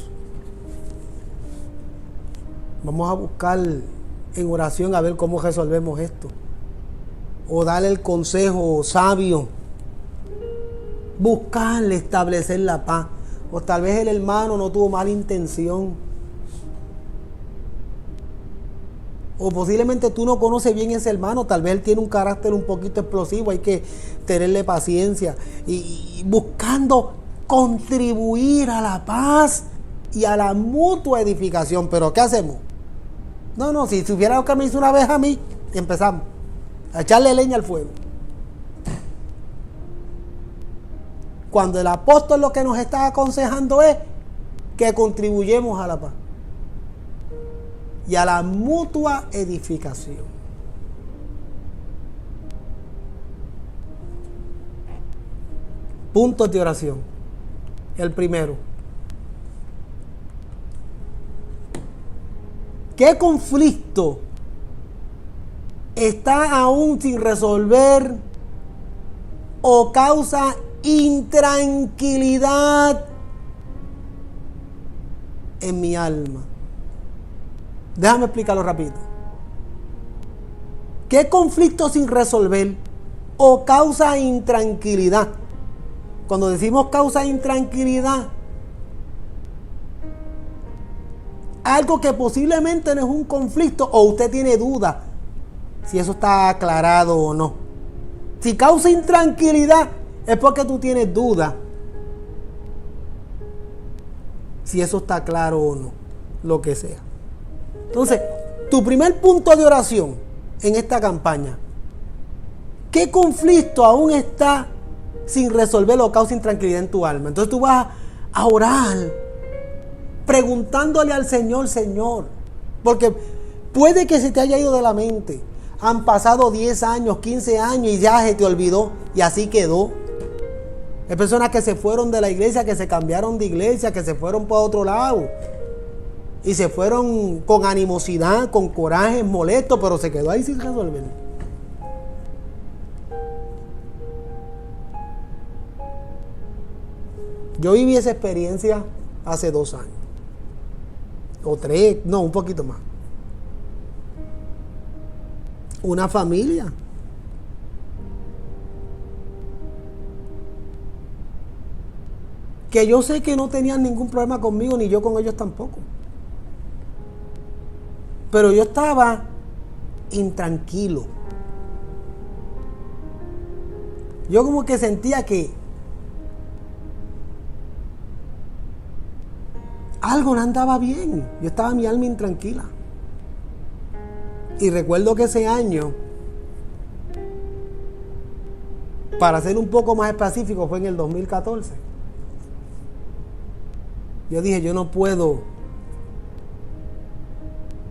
Vamos a buscar en oración a ver cómo resolvemos esto. O darle el consejo sabio. Buscarle establecer la paz. O tal vez el hermano no tuvo mala intención. O posiblemente tú no conoces bien a ese hermano. Tal vez él tiene un carácter un poquito explosivo. Hay que tenerle paciencia. Y buscando contribuir a la paz y a la mutua edificación. Pero ¿qué hacemos? No, si supiera lo que me hizo una vez a mí, empezamos a echarle leña al fuego. Cuando el apóstol lo que nos está aconsejando es que contribuyamos a la paz y a la mutua edificación. Puntos de oración. El primero. ¿Qué conflicto está aún sin resolver o causa intranquilidad en mi alma? Déjame explicarlo rápido. ¿Qué conflicto sin resolver o causa intranquilidad? Cuando decimos causa intranquilidad, algo que posiblemente no es un conflicto o usted tiene duda si eso está aclarado o no. Si causa intranquilidad es porque tú tienes duda si eso está claro o no, lo que sea. Entonces, tu primer punto de oración en esta campaña, ¿qué conflicto aún está sin resolver o causa intranquilidad en tu alma? Entonces tú vas a orar preguntándole al Señor, porque puede que se te haya ido de la mente. Han pasado 10 años, 15 años y ya se te olvidó y así quedó. Hay personas que se fueron de la iglesia, que se cambiaron de iglesia, que se fueron para otro lado y se fueron con animosidad, con coraje, molestos, pero se quedó ahí sin resolver. Yo viví esa experiencia hace 2 años. O 3, no, un poquito más. Una familia que yo sé que no tenían ningún problema conmigo, ni yo con ellos tampoco. Pero yo estaba intranquilo. Yo como que sentía que algo no andaba bien. Yo estaba mi alma intranquila. Y recuerdo que ese año, para ser un poco más específico, fue en el 2014. Yo dije, yo no puedo.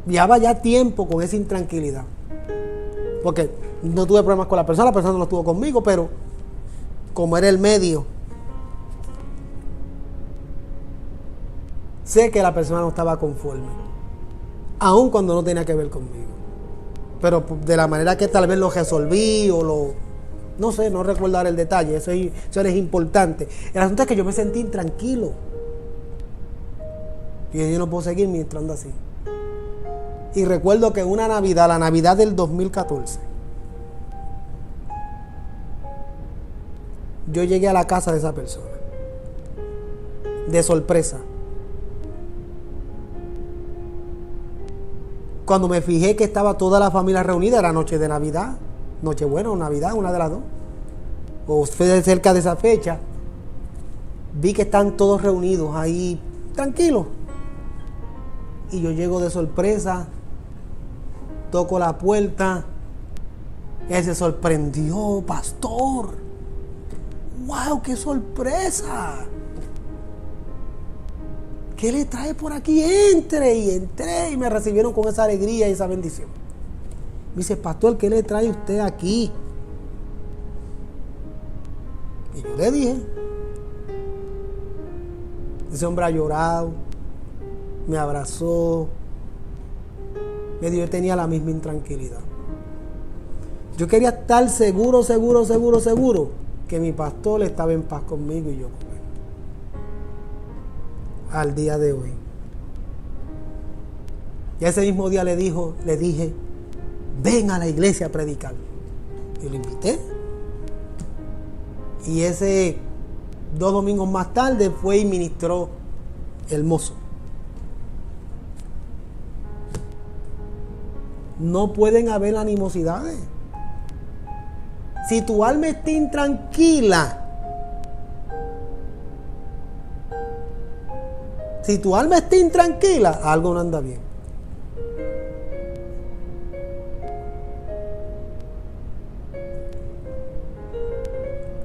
Llevaba ya tiempo con esa intranquilidad. Porque no tuve problemas con la persona no estuvo conmigo, pero como era el medio, sé que la persona no estaba conforme, aun cuando no tenía que ver conmigo. Pero de la manera que tal vez lo resolví no sé, no recuerdo ahora el detalle, eso es importante. El asunto es que yo me sentí intranquilo. Y yo no puedo seguir mientras ando así. Y recuerdo que una Navidad, la Navidad del 2014, yo llegué a la casa de esa persona de sorpresa. Cuando me fijé que estaba toda la familia reunida, era noche de Navidad, Nochebuena o Navidad, una de las dos, o fue cerca de esa fecha, vi que están todos reunidos ahí, tranquilos. Y yo llego de sorpresa, toco la puerta, él se sorprendió, pastor, ¡wow, qué sorpresa! ¿qué le trae por aquí? Entre. Y entré y me recibieron con esa alegría y esa bendición. Me dice, pastor, ¿qué le trae usted aquí? Y yo le dije, ese hombre ha llorado, me abrazó, me dijo, yo tenía la misma intranquilidad. Yo quería estar seguro que mi pastor estaba en paz conmigo y yo con él. Al día de hoy. Y ese mismo día le dije, ven a la iglesia a predicar. Y lo invité. Y ese 2 domingos más tarde fue y ministró hermoso. No pueden haber animosidades. Si tu alma está intranquila, algo no anda bien.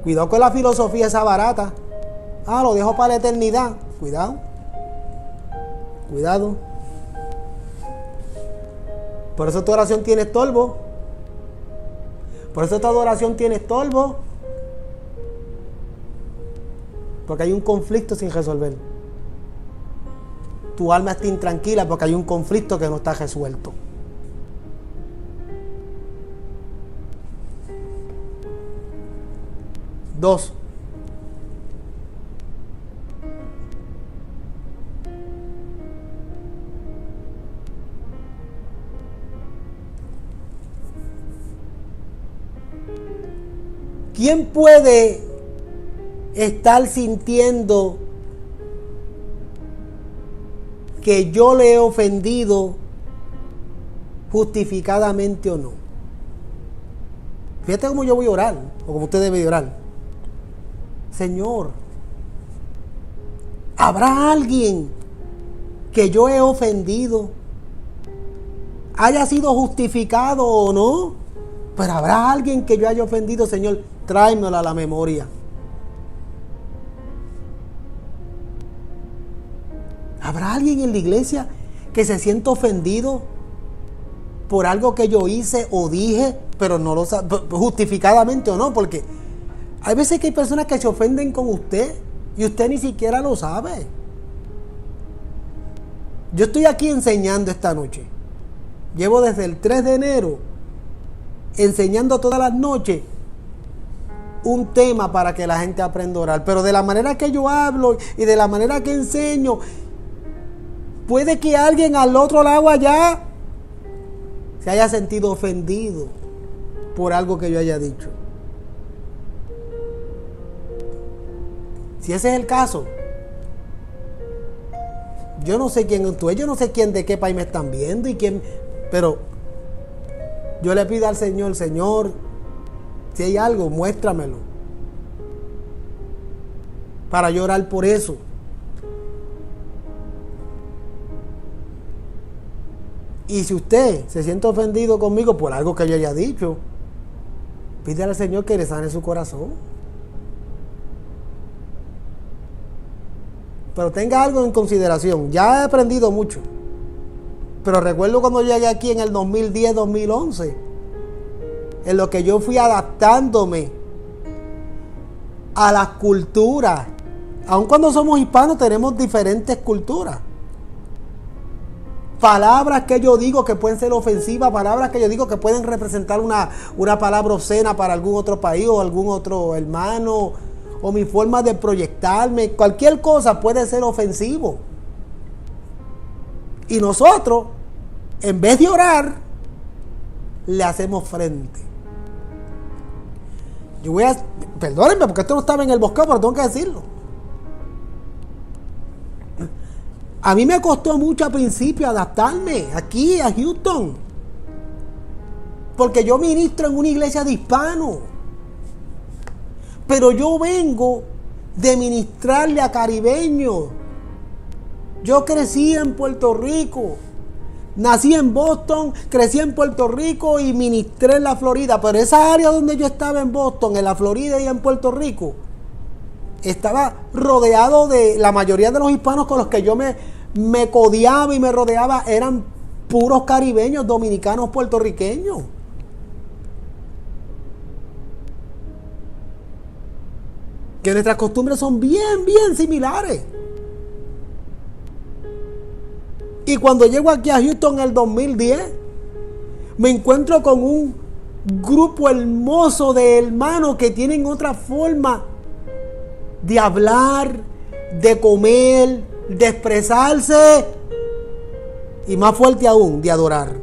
Cuidado con la filosofía esa barata. Lo dejo para la eternidad. Cuidado. Por eso tu oración tiene estorbo. Por eso tu adoración tiene estorbo. Porque hay un conflicto sin resolver. Tu alma está intranquila porque hay un conflicto que no está resuelto. Dos. ¿Quién puede estar sintiendo que yo le he ofendido justificadamente o no? Fíjate cómo yo voy a orar, o como usted debe orar. Señor, ¿habrá alguien que yo he ofendido, haya sido justificado o no? Pero habrá alguien que yo haya ofendido, Señor, tráemelo a la memoria. ¿Habrá alguien en la iglesia que se sienta ofendido por algo que yo hice o dije, pero no lo sabe, justificadamente o no? Porque hay veces que hay personas que se ofenden con usted y usted ni siquiera lo sabe. Yo estoy aquí enseñando esta noche. Llevo desde el 3 de enero enseñando todas las noches un tema para que la gente aprenda a orar. Pero de la manera que yo hablo y de la manera que enseño, puede que alguien al otro lado allá se haya sentido ofendido por algo que yo haya dicho. Si ese es el caso, yo no sé quién tú es, yo no sé quién de qué país me están viendo y quién, pero yo le pido al Señor, Señor, si hay algo, muéstramelo para yo orar por eso. Y si usted se siente ofendido conmigo por algo que yo haya dicho, pídele al Señor que le sane su corazón. Pero tenga algo en consideración. Ya he aprendido mucho. Pero recuerdo cuando llegué aquí en el 2010, 2011, en lo que yo fui adaptándome a las culturas. Aun cuando somos hispanos tenemos diferentes culturas. Palabras que yo digo que pueden ser ofensivas, palabras que yo digo que pueden representar una palabra obscena para algún otro país o algún otro hermano, o mi forma de proyectarme, cualquier cosa puede ser ofensivo. Y nosotros, en vez de orar, le hacemos frente. Perdónenme porque esto no estaba en el vocabulario, pero tengo que decirlo. A mí me costó mucho al principio adaptarme aquí a Houston, porque yo ministro en una iglesia de hispanos, pero yo vengo de ministrarle a caribeños. Yo crecí en Puerto Rico, nací en Boston, crecí en Puerto Rico y ministré en la Florida, pero esa área donde yo estaba en Boston, en la Florida y en Puerto Rico, estaba rodeado de la mayoría de los hispanos con los que yo me codeaba y me rodeaba, eran puros caribeños, dominicanos, puertorriqueños. Que nuestras costumbres son bien, bien similares. Y cuando llego aquí a Houston en el 2010, me encuentro con un grupo hermoso de hermanos que tienen otra forma de hablar, de comer, de expresarse y más fuerte aún, de adorar.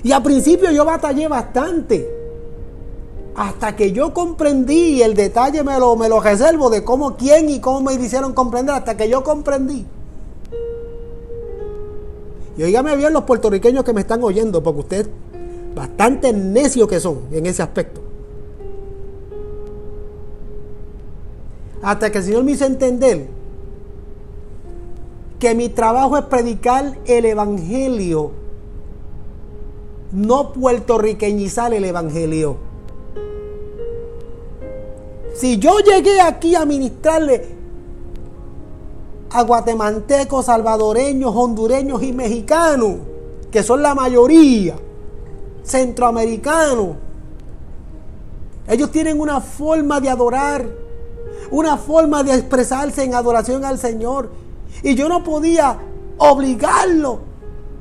Y al principio yo batallé bastante, hasta que yo comprendí, y el detalle me lo reservo de cómo, quién y cómo me hicieron comprender, hasta que yo comprendí. Y óigame bien los puertorriqueños que me están oyendo, porque ustedes bastante necios que son en ese aspecto. Hasta que el Señor me hizo entender que mi trabajo es predicar el evangelio, no puertorriqueñizar el evangelio. Si yo llegué aquí a ministrarle a guatemaltecos, salvadoreños, hondureños y mexicanos, que son la mayoría, centroamericanos, ellos tienen una forma de adorar, una forma de expresarse en adoración al Señor, y yo no podía obligarlo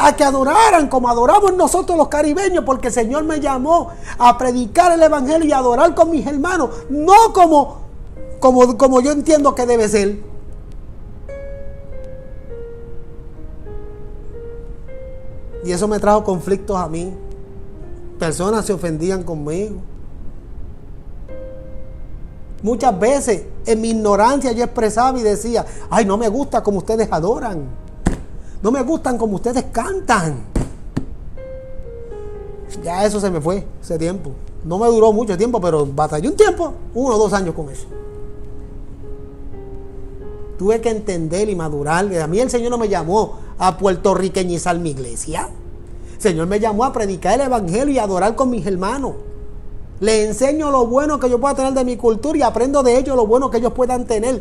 a que adoraran como adoramos nosotros los caribeños, porque el Señor me llamó a predicar el evangelio y a adorar con mis hermanos, no como yo entiendo que debe ser. Y eso me trajo conflictos a mí. Personas se ofendían conmigo. Muchas veces en mi ignorancia yo expresaba y decía: ay, no me gusta como ustedes adoran, no me gustan como ustedes cantan. Ya eso se me fue, ese tiempo. No me duró mucho tiempo, pero batallé un tiempo, 1 o 2 años con eso. Tuve que entender y madurar. A mí el Señor no me llamó a puertorriqueñizar mi iglesia. El Señor me llamó a predicar el evangelio y a adorar con mis hermanos. Les enseño lo bueno que yo pueda tener de mi cultura y aprendo de ellos lo bueno que ellos puedan tener.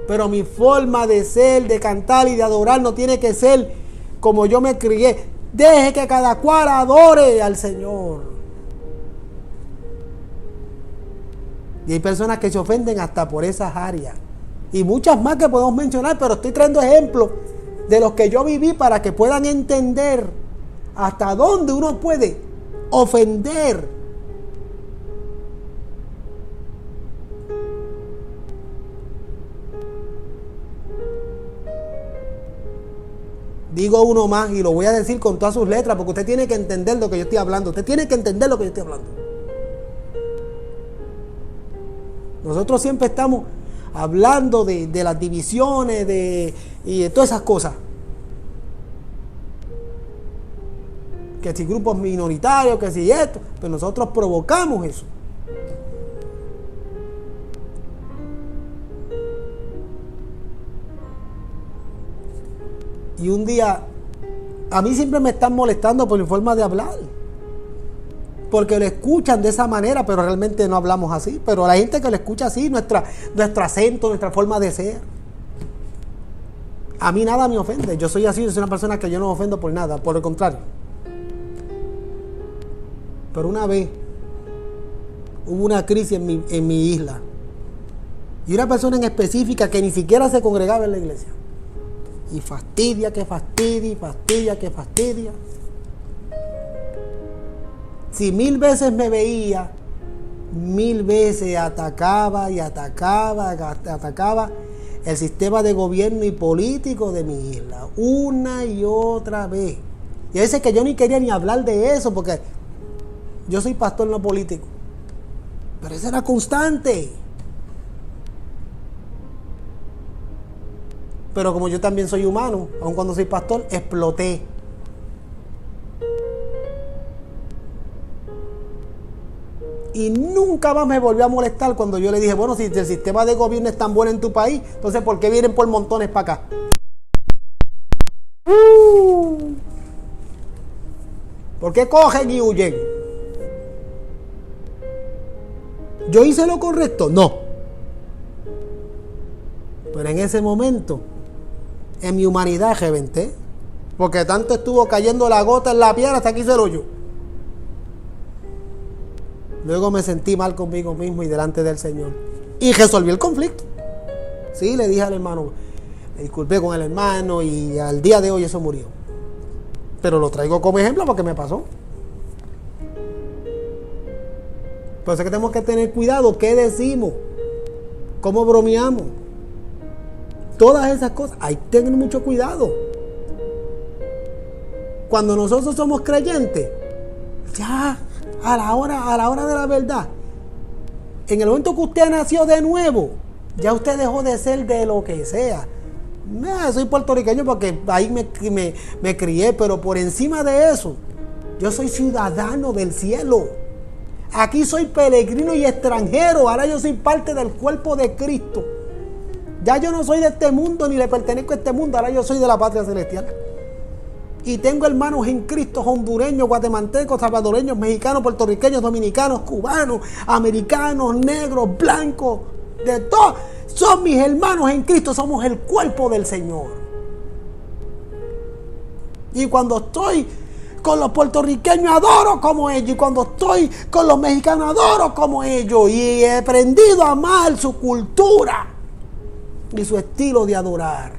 Pero mi forma de ser, de cantar y de adorar no tiene que ser como yo me crié. Deje que cada cual adore al Señor. Y hay personas que se ofenden hasta por esas áreas. Y muchas más que podemos mencionar, pero estoy trayendo ejemplos de los que yo viví para que puedan entender hasta dónde uno puede ofender. Digo uno más y lo voy a decir con todas sus letras, porque usted tiene que entender lo que yo estoy hablando. Usted tiene que entender lo que yo estoy hablando. Nosotros siempre estamos hablando de las divisiones y de todas esas cosas. Que si grupos minoritarios, que si esto, pero nosotros provocamos eso. Y un día, a mí siempre me están molestando por mi forma de hablar, porque lo escuchan de esa manera, pero realmente no hablamos así. Pero la gente que lo escucha así, nuestro acento, nuestra forma de ser, a mí nada me ofende. Yo soy así, yo soy una persona que yo no me ofendo por nada, por el contrario. Pero una vez hubo una crisis en mi isla, y una persona en específica que ni siquiera se congregaba en la iglesia, y fastidia, que fastidia, y fastidia, que fastidia. Si 1000 veces me veía, 1000 veces atacaba y atacaba el sistema de gobierno y político de mi isla, una y otra vez. Y a veces que yo ni quería ni hablar de eso, porque yo soy pastor, no político. Pero eso era constante. Pero como yo también soy humano, aun cuando soy pastor, exploté. Y nunca más me volvió a molestar cuando yo le dije: bueno, si el sistema de gobierno es tan bueno en tu país, entonces ¿por qué vienen por montones para acá? ¿Por qué cogen y huyen? ¿Yo hice lo correcto? No. Pero en ese momento, en mi humanidad reventé. Porque tanto estuvo cayendo la gota en la piedra hasta que hice el hoyo. Luego me sentí mal conmigo mismo y delante del Señor. Y resolví el conflicto. Sí, le dije al hermano, me disculpé con el hermano y al día de hoy eso murió. Pero lo traigo como ejemplo porque me pasó. Por eso es que tenemos que tener cuidado. ¿Qué decimos? ¿Cómo bromeamos? Todas esas cosas. Hay que tener mucho cuidado. Cuando nosotros somos creyentes, ya a la hora de la verdad, en el momento que usted nació de nuevo, ya usted dejó de ser de lo que sea. Soy puertorriqueño porque ahí me crié, pero por encima de eso, yo soy ciudadano del cielo. Aquí soy peregrino y extranjero. Ahora yo soy parte del cuerpo de Cristo. Ya yo no soy de este mundo ni le pertenezco a este mundo. Ahora yo soy de la patria celestial. Y tengo hermanos en Cristo, hondureños, guatemaltecos, salvadoreños, mexicanos, puertorriqueños, dominicanos, cubanos, americanos, negros, blancos, de todo. Son mis hermanos en Cristo, somos el cuerpo del Señor. Y cuando estoy con los puertorriqueños adoro como ellos, y cuando estoy con los mexicanos adoro como ellos, y he aprendido a amar su cultura y su estilo de adorar.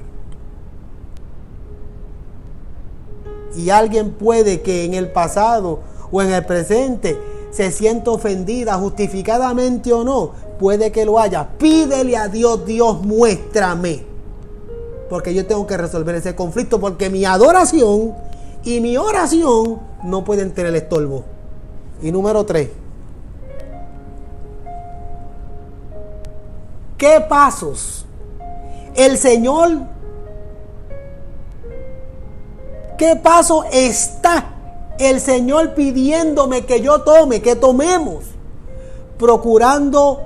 Y alguien puede que en el pasado o en el presente se sienta ofendida, justificadamente o no, puede que lo haya. Pídele a Dios, Dios, muéstrame. Porque yo tengo que resolver ese conflicto, porque mi adoración y mi oración no pueden tener estorbo. Y número 3. ¿Qué pasos el Señor? ¿Qué paso está el Señor pidiéndome que yo tome, que tomemos? Procurando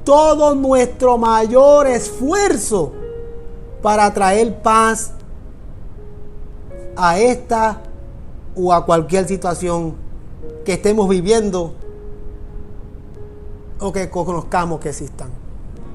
todo nuestro mayor esfuerzo para traer paz a esta o a cualquier situación que estemos viviendo o que conozcamos que existan.